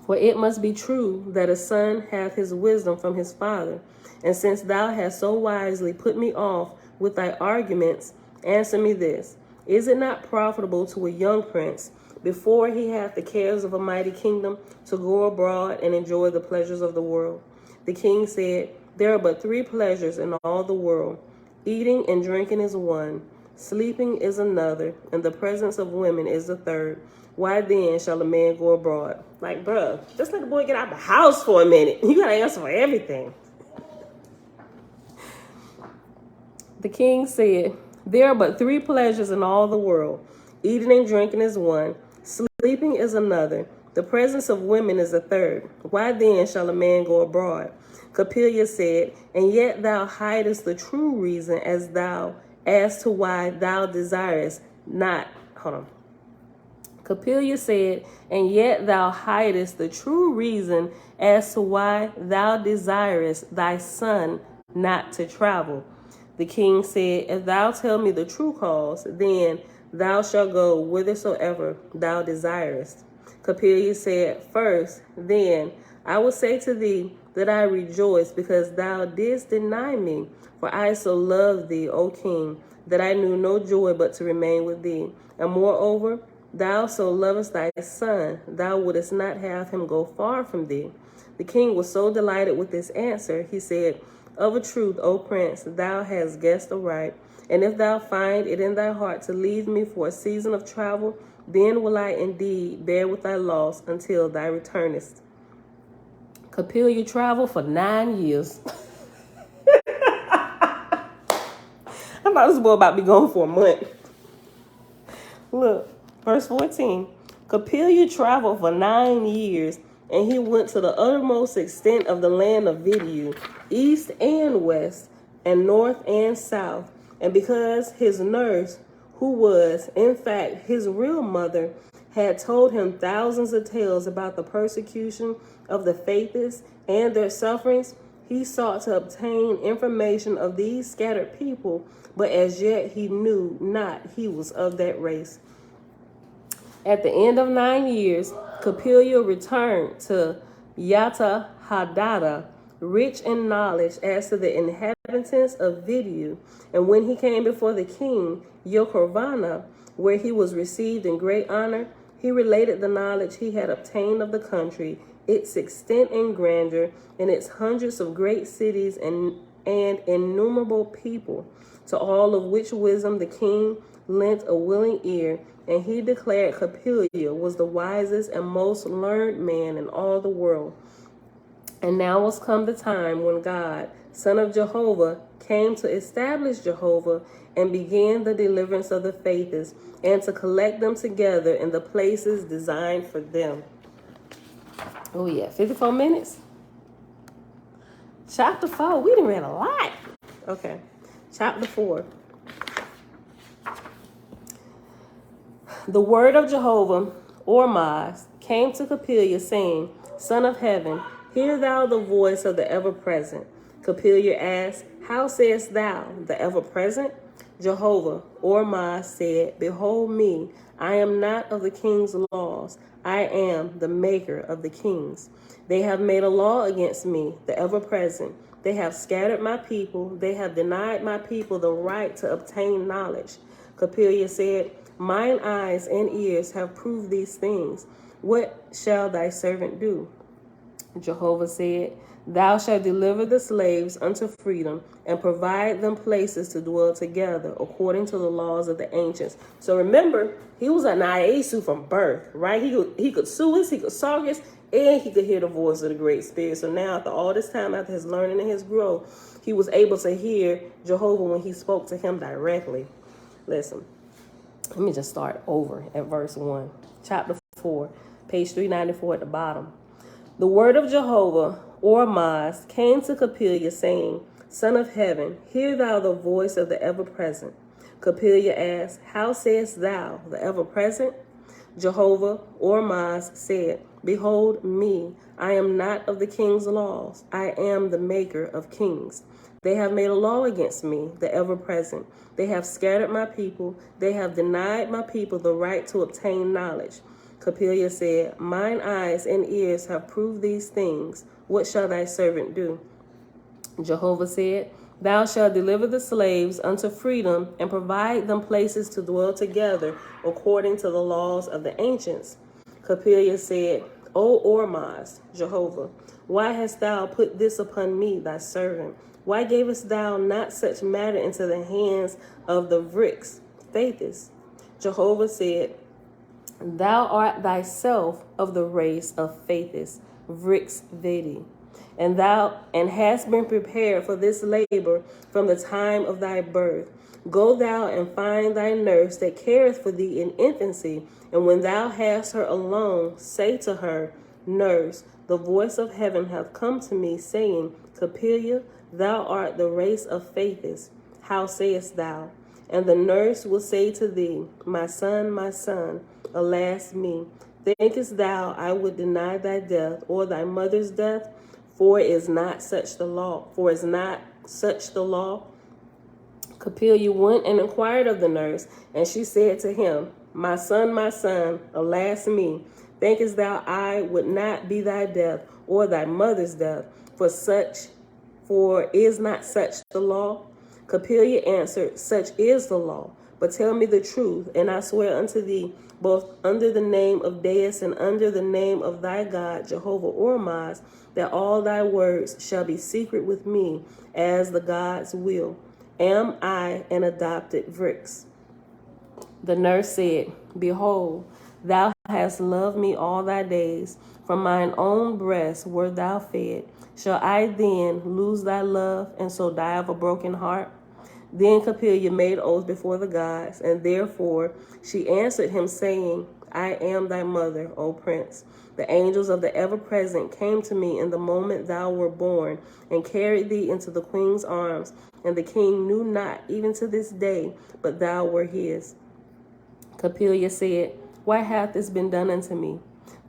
For it must be true that a son hath his wisdom from his father. And since thou hast so wisely put me off with thy arguments, answer me this. Is it not profitable to a young prince, before he hath the cares of a mighty kingdom, to go abroad and enjoy the pleasures of the world? The king said, There are but 3 pleasures in all the world. Eating and drinking is one, sleeping is another, and the presence of women is the third. Why then shall a man go abroad? Like, bruh, just let the boy get out the house for a minute. You gotta answer for everything. The king said, There are but 3 pleasures in all the world. Eating and drinking is one, sleeping is another, the presence of women is the third. Why then shall a man go abroad? Capilla said, And yet thou hidest the true reason as to why thou desirest not. Hold on. Capilla said, And yet thou hidest the true reason as to why thou desirest thy son not to travel. The king said, If thou tell me the true cause, then thou shalt go whithersoever thou desirest. Capilla said, First, then, I will say to thee that I rejoice because thou didst deny me. For I so loved thee, O king, that I knew no joy but to remain with thee. And moreover, thou so lovest thy son, thou wouldest not have him go far from thee. The king was so delighted with this answer, he said, Of a truth, O prince, thou hast guessed aright. And if thou find it in thy heart to leave me for a season of travel, then will I indeed bear with thy loss until thou returnest. Capilla traveled for 9 years. I thought this boy about to be gone for a month. Look, verse 14. Capilla traveled for 9 years, and he went to the uttermost extent of the land of Vidu, east and west, and north and south. And because his nurse, who was, in fact, his real mother, had told him thousands of tales about the persecution of the faithless and their sufferings, he sought to obtain information of these scattered people, but as yet he knew not he was of that race. At the end of 9 years, Capilla returned to Yata Hadada, rich in knowledge as to the inhabitants of Vidu. And when he came before the king, Yokorvana, where he was received in great honor, he related the knowledge he had obtained of the country, its extent and grandeur, and its hundreds of great cities and innumerable people, to all of which wisdom the king lent a willing ear, and he declared Capilla was the wisest and most learned man in all the world. And now was come the time when God, Son of Jehovah, came to establish Jehovah and began the deliverance of the faithless, and to collect them together in the places designed for them. Oh yeah, 54 minutes. Chapter 4, we done read a lot. Okay, chapter 4. The word of Jehovah, Oahspe, came to Capilla, saying, Son of heaven, hear thou the voice of the ever-present. Capilla asked, How sayest thou, the ever-present? Jehovah, Oahspe said, Behold me, I am not of the king's laws. I am the maker of the kings. They have made a law against me, the ever-present. They have scattered my people. They have denied my people the right to obtain knowledge. Capilla said, Mine eyes and ears have proved these things. What shall thy servant do? Jehovah said, Thou shalt deliver the slaves unto freedom and provide them places to dwell together according to the laws of the ancients. So remember, he was an Iasu from birth, right? He could sue us, he could sog us, and he could hear the voice of the Great Spirit. So now after all this time, after his learning and his growth, he was able to hear Jehovah when he spoke to him directly. Listen, let me just start over at verse 1. Chapter 4, page 394 at the bottom. The word of Jehovah, Oahspe, came to Capella, saying, Son of heaven, hear thou the voice of the ever-present. Capella asked, How sayest thou, the ever-present? Jehovah, Oahspe, said, Behold me, I am not of the king's laws. I am the maker of kings. They have made a law against me, the ever-present. They have scattered my people. They have denied my people the right to obtain knowledge. Capella said, Mine eyes and ears have proved these things. What shall thy servant do? Jehovah said, Thou shalt deliver the slaves unto freedom and provide them places to dwell together according to the laws of the ancients. Capella said, O Oahspe, Jehovah, why hast thou put this upon me, thy servant? Why gavest thou not such matter into the hands of the Vriks, Faithis? Jehovah said, Thou art thyself of the race of Faithis, Vriks Vedi, and hast been prepared for this labor from the time of thy birth. Go thou and find thy nurse that careth for thee in infancy, and when thou hast her alone, say to her, Nurse, the voice of heaven hath come to me, saying, Capella, thou art the race of Faithis. How sayest thou? And the nurse will say to thee, my son, alas me, thinkest thou I would deny thy death or thy mother's death? For is not such the law. Capella went and inquired of the nurse, and she said to him, my son, alas me, thinkest thou I would not be thy death or thy mother's death? For is not such the law? Capella answered, Such is the law. But tell me the truth, and I swear unto thee, both under the name of Deus and under the name of thy God, Jehovah Oahspe, that all thy words shall be secret with me, as the gods will. Am I an adopted Vriks? The nurse said, Behold, thou hast loved me all thy days. From mine own breast wert thou fed. Shall I then lose thy love, and so die of a broken heart? Then Capella made oath before the gods, and therefore she answered him, saying, I am thy mother, O prince. The angels of the ever-present came to me in the moment thou wert born, and carried thee into the queen's arms. And the king knew not, even to this day, but thou wert his. Capella said, Why hath this been done unto me?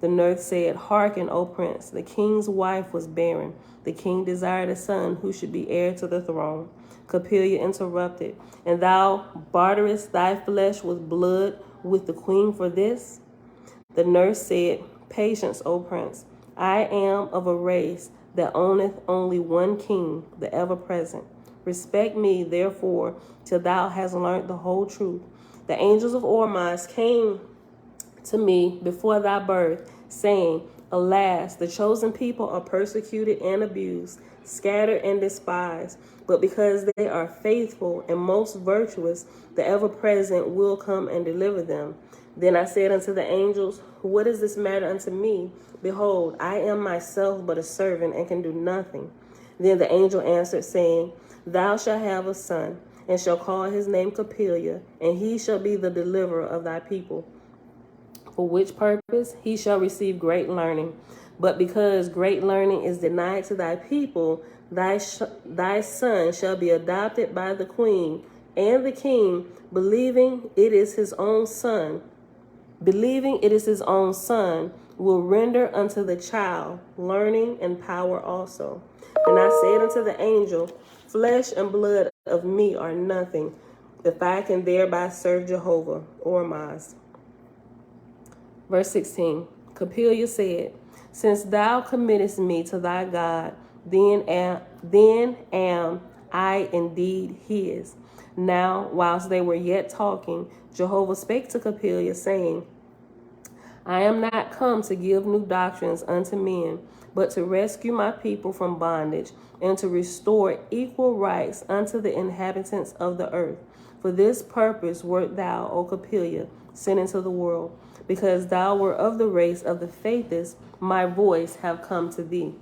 The nurse said, Hearken, O prince, the king's wife was barren. The king desired a son who should be heir to the throne. Capella interrupted, And thou barterest thy flesh with blood with the queen for this? The nurse said, Patience, O prince. I am of a race that owneth only one king, the ever-present. Respect me, therefore, till thou hast learnt the whole truth. The angels of Oahspe came to me before thy birth, saying, Alas, the chosen people are persecuted and abused, scattered and despised. But because they are faithful and most virtuous, the ever-present will come and deliver them. Then I said unto the angels, What is this matter unto me? Behold, I am myself but a servant and can do nothing. Then the angel answered, saying, Thou shalt have a son, and shall call his name Capella, and he shall be the deliverer of thy people. For which purpose he shall receive great learning. But because great learning is denied to thy people, thy son shall be adopted by the queen, and the king, believing it is his own son, will render unto the child learning and power also. And I said unto the angel, Flesh and blood of me are nothing, if I can thereby serve Jehovah, Oahspe. Verse 16, Capella said, Since thou committest me to thy God, then am I indeed his. Now, whilst they were yet talking, Jehovah spake to Capella, saying, I am not come to give new doctrines unto men, but to rescue my people from bondage, and to restore equal rights unto the inhabitants of the earth. For this purpose wert thou, O Capella, sent into the world, because thou wert of the race of the faithless, my voice have come to thee.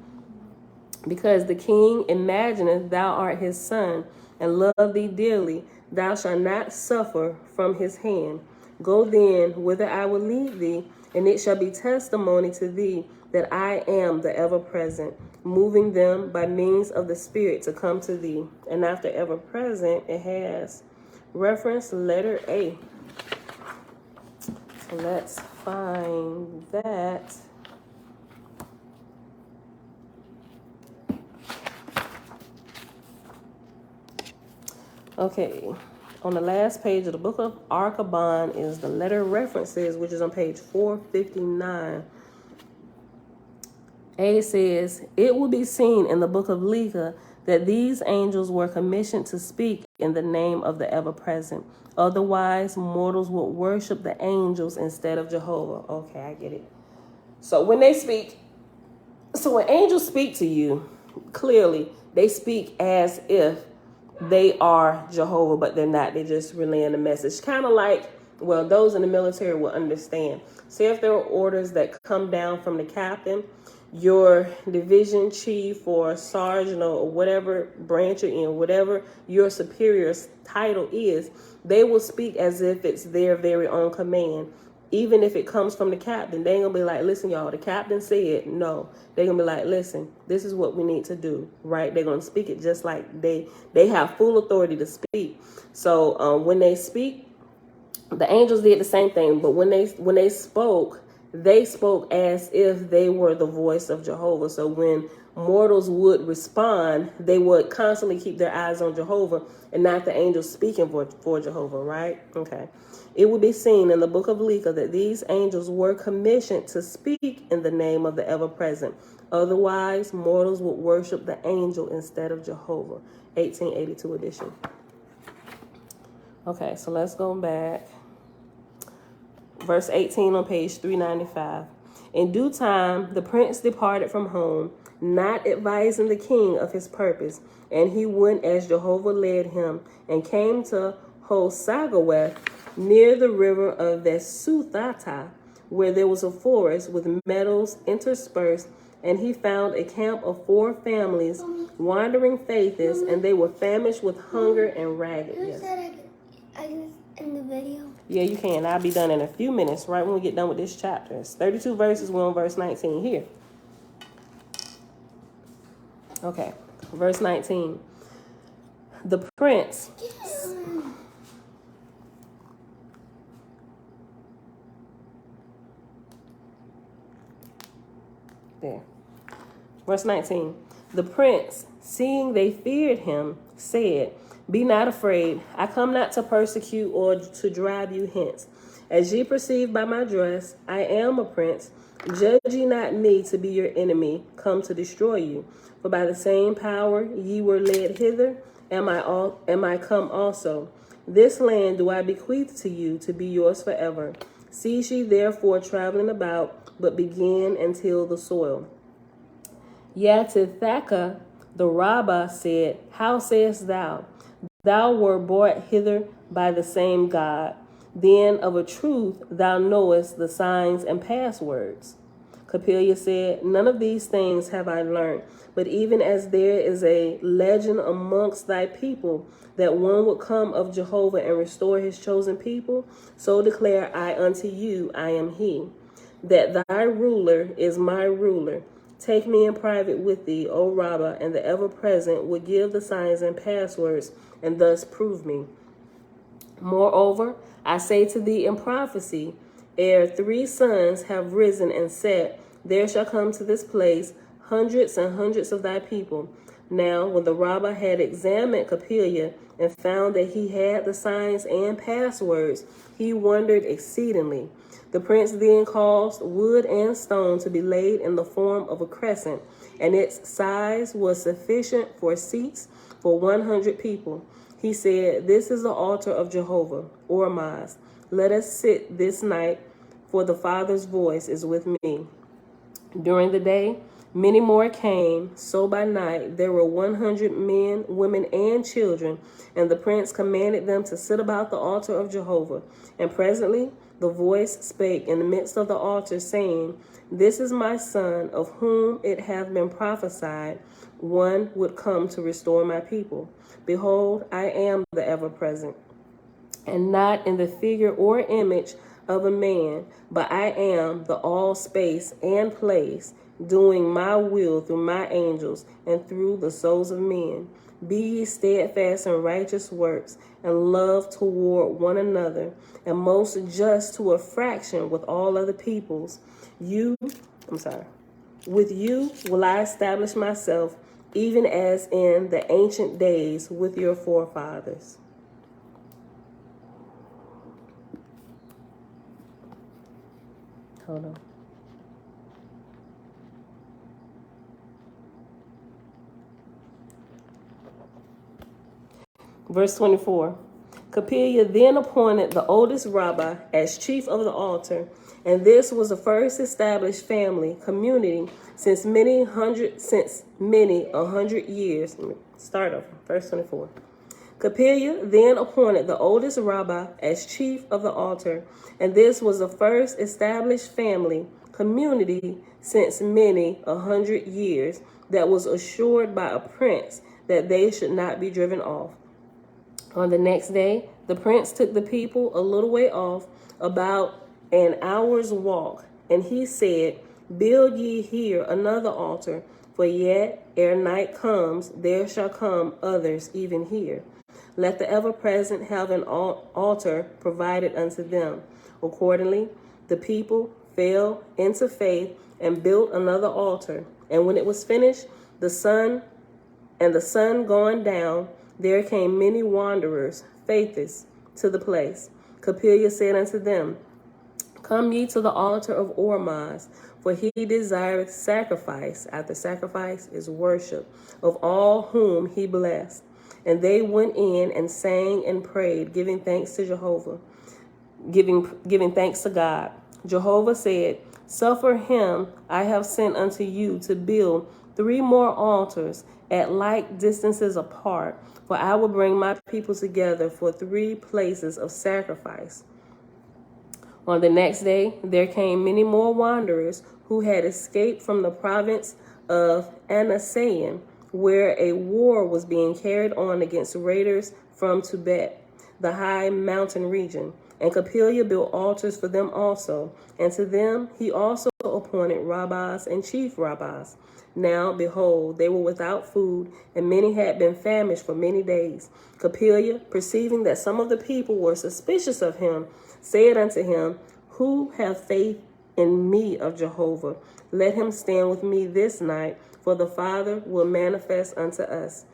Because the king imagineth thou art his son, and love thee dearly, thou shalt not suffer from his hand. Go then whither I will lead thee, and it shall be testimony to thee that I am the ever-present, moving them by means of the Spirit to come to thee. And after ever-present, it has reference letter A. So let's find that. Okay, on the last page of the book of Arkaban is the letter references, which is on page 459. A says, it will be seen in the book of Lika that these angels were commissioned to speak in the name of the ever-present. Otherwise, mortals would worship the angels instead of Jehovah. Okay, I get it. So when angels speak to you, clearly, they speak as if they are Jehovah, but they're not. They're just relaying the message. Kind of like, well, those in the military will understand. Say if there are orders that come down from the captain, your division chief or sergeant or whatever branch you're in, whatever your superior's title is, they will speak as if it's their very own command. Even if it comes from the captain, they ain't gonna be like, listen, y'all, the captain said no. They're gonna be like, listen, this is what we need to do, right? They're gonna speak it just like they have full authority to speak. So when they speak, the angels did the same thing, but when they spoke as if they were the voice of Jehovah. So when mortals would respond, they would constantly keep their eyes on Jehovah and not the angels speaking for Jehovah, right? Okay. It will be seen in the book of Lika that these angels were commissioned to speak in the name of the ever-present. Otherwise, mortals would worship the angel instead of Jehovah. 1882 edition. Okay, so let's go back. Verse 18 on page 395. In due time, the prince departed from home, not advising the king of his purpose, and he went as Jehovah led him, and came to Hosagaweth, near the river of Vesuthata, where there was a forest with meadows interspersed, and he found a camp of 4 families, wandering faithless, and they were famished with hunger and ragged. Yes. I can end the video? Yeah, you can. I'll be done in a few minutes, right when we get done with this chapter. It's 32 verses. We're on verse 19 here. Okay, verse 19. The prince... There. Verse 19. The prince, seeing they feared him, said, be not afraid. I come not to persecute or to drive you hence. As ye perceive by my dress, I am a prince. Judge ye not me to be your enemy, come to destroy you. For by the same power ye were led hither, am I come also. This land do I bequeath to you to be yours forever. Cease ye therefore traveling about, but begin and till the soil. Yatithaka the Rabbah said, how sayest thou? Thou wert brought hither by the same God. Then of a truth thou knowest the signs and passwords. Capella said, none of these things have I learned, but even as there is a legend amongst thy people that one would come of Jehovah and restore his chosen people, so declare I unto you, I am he. That thy ruler is my ruler. Take me in private with thee, O Rabbah, and the ever-present would give the signs and passwords, and thus prove me. Moreover, I say to thee in prophecy, ere 3 sons have risen and set, there shall come to this place hundreds and hundreds of thy people. Now, when the Rabbah had examined Capella and found that he had the signs and passwords, he wondered exceedingly. The prince then caused wood and stone to be laid in the form of a crescent, and its size was sufficient for seats for 100 people. He said, this is the altar of Jehovah, Ormaz. Let us sit this night for the Father's voice is with me. During the day, many more came, so by night there were 100 men, women, and children, and the prince commanded them to sit about the altar of Jehovah. And presently the voice spake in the midst of the altar, saying, This is my son, of whom it hath been prophesied, one would come to restore my people. Behold, I am the ever-present, and not in the figure or image of a man, but I am the all space and place, doing my will through my angels and through the souls of men. Be ye steadfast in righteous works, and love toward one another, and most just to a fraction with all other peoples. With you will I establish myself, even as in the ancient days with your forefathers. Hold on. Verse 24. Capella then appointed the oldest rabbi as chief of the altar, and this was the first established family community since many 100 years. Start over. Verse 24. Capella then appointed the oldest rabbi as chief of the altar, and this was the first established family community since many 100 years that was assured by a prince that they should not be driven off. On the next day, the prince took the people a little way off, about an hour's walk, and he said, Build ye here another altar, for yet ere night comes, there shall come others even here. Let the ever-present have an altar provided unto them. Accordingly, the people fell into faith and built another altar. And when it was finished, the sun gone down, there came many wanderers, faithless, to the place. Capella said unto them, Come ye to the altar of Oahspe, for he desireth sacrifice. After sacrifice is worship of all whom he blessed. And they went in and sang and prayed, giving thanks to Jehovah, giving thanks to God. Jehovah said, Suffer him I have sent unto you to build 3 more altars at like distances apart, for I will bring my people together for 3 places of sacrifice. On the next day, there came many more wanderers who had escaped from the province of Anasaim, where a war was being carried on against raiders from Tibet, the high mountain region. And Capella built altars for them also, and to them he also appointed rabbis and chief rabbis. Now, behold, they were without food, and many had been famished for many days. Capella, perceiving that some of the people were suspicious of him, said unto him, Who hath faith in me of Jehovah? Let him stand with me this night, for the Father will manifest unto us.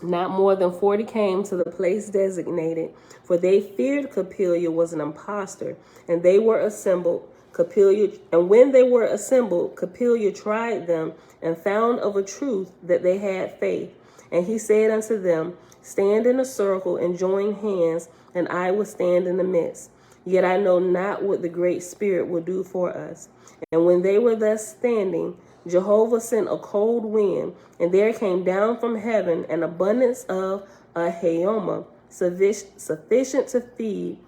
Not more than 40 came to the place designated, for they feared Capella was an impostor, and they were assembled. When they were assembled, Capella tried them and found of a truth that they had faith. And he said unto them, Stand in a circle and join hands, and I will stand in the midst. Yet I know not what the Great Spirit will do for us. And when they were thus standing, Jehovah sent a cold wind, and there came down from heaven an abundance of a pamela, sufficient to feed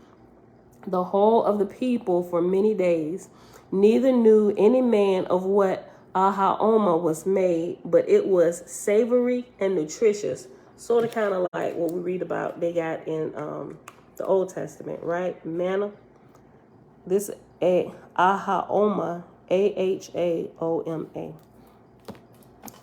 the whole of the people for many days. Neither knew any man of what a pamela was made, but it was savory and nutritious. Sort of kind of like what we read about they got in the Old Testament, right? Manna. This Ahoma, Ahoma.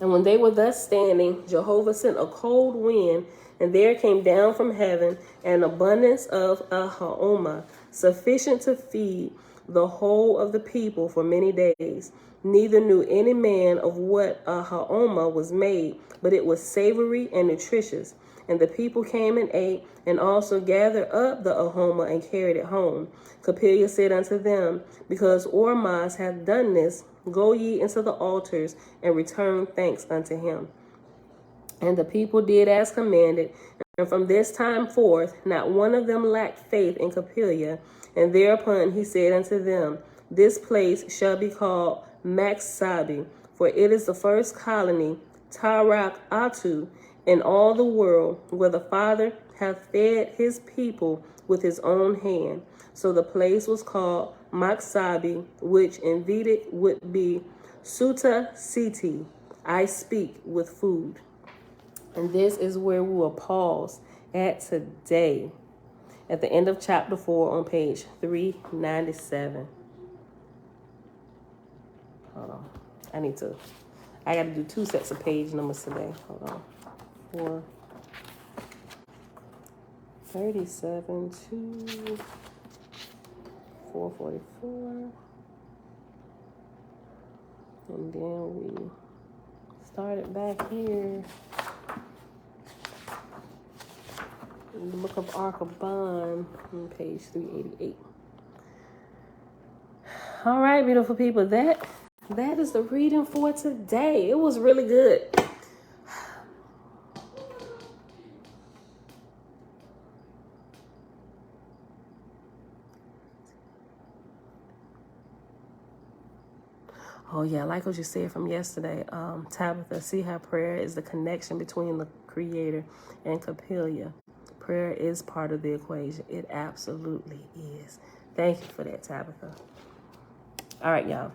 And when they were thus standing, Jehovah sent a cold wind, and there came down from heaven an abundance of a pamela, sufficient to feed the whole of the people for many days. Neither knew any man of what a pamela was made, but it was savory and nutritious. And the people came and ate, and also gathered up the pamela and carried it home. Capella said unto them, Because Oahspe hath done this, go ye into the altars and return thanks unto him. And the people did as commanded, And from this time forth, not one of them lacked faith in Capella. And thereupon he said unto them, this place shall be called Maxsabi, for it is the first colony, Tarak Atu, in all the world, where the Father hath fed his people with his own hand. So the place was called Maxsabi, which in Vedic would be Sutta Siti, I speak with food. And this is where we will pause at today, at the end of chapter 4 on page 397. Hold on. I got to do 2 sets of page numbers today. Hold on. 437 to 444. And then we started back here in the book of Ark of Bond on page 388. All right, beautiful people, that is the reading for today. It was really good. Oh, yeah, I like what you said from yesterday. Tabitha, see how prayer is the connection between the Creator and Capella. Prayer is part of the equation. It absolutely is. Thank you for that, Tabitha. All right, y'all.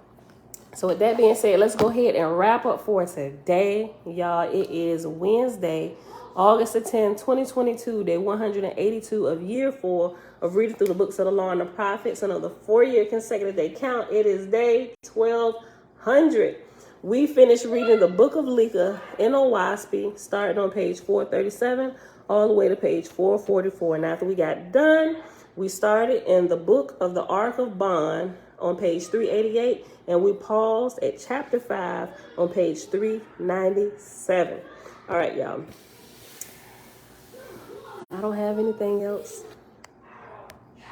So with that being said, let's go ahead and wrap up for today. Y'all, it is Wednesday, August the 10th, 2022, day 182 of year 4 of reading through the books of the law and the prophets. And of the 4-year consecutive day count, it is day 1200. We finished reading the book of Lika in Oahspe, starting on page 437 all the way to page 444. And after we got done, we started in the book of the Ark of Bond on page 388, and we paused at chapter 5 on page 397. All right, y'all. I don't have anything else.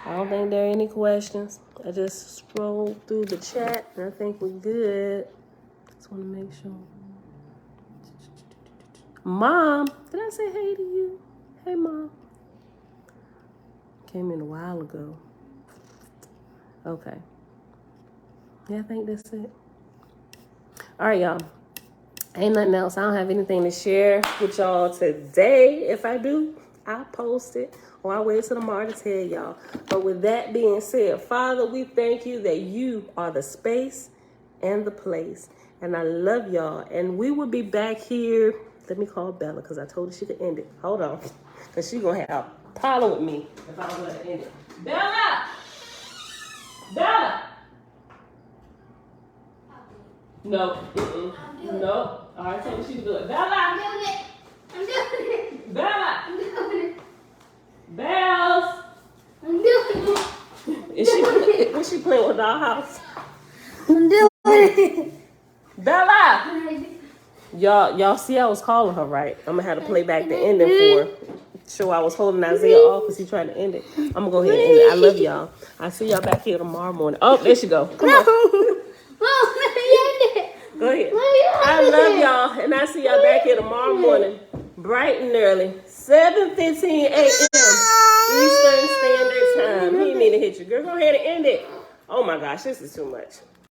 I don't think there are any questions. I just scrolled through the chat, and I think we're good. Just want to make sure. Mom, did I say hey to you? Hey, Mom. Came in a while ago. Okay. Yeah, I think that's it. All right, y'all. Ain't nothing else. I don't have anything to share with y'all today. If I do, I'll post it or I'll wait till tomorrow to tell y'all. But with that being said, Father, we thank you that you are the space and the place. And I love y'all. And we will be back here. Let me call Bella because I told her she could end it. Hold on. Because she's going to have a problem with me if I don't let her end it. Bella! Bella! No. No. All right, tell me she can do it. Bella! I'm doing it. Bella! I'm doing it. Bells! I'm doing it. Was she playing with our house? I'm doing it. Bella! Y'all see I was calling her, right? I'm gonna have to play back the ending for her. Sure, I was holding Isaiah off because he tried to end it. I'm gonna go ahead and end it. I love y'all. I'll see y'all back here tomorrow morning. Oh, there she go. Come on. Go ahead. I love y'all, and I'll see y'all back here tomorrow morning, bright and early, 7:15 a.m. Eastern Standard Time. He didn't mean to hit you. Girl, go ahead and end it. Oh my gosh, this is too much.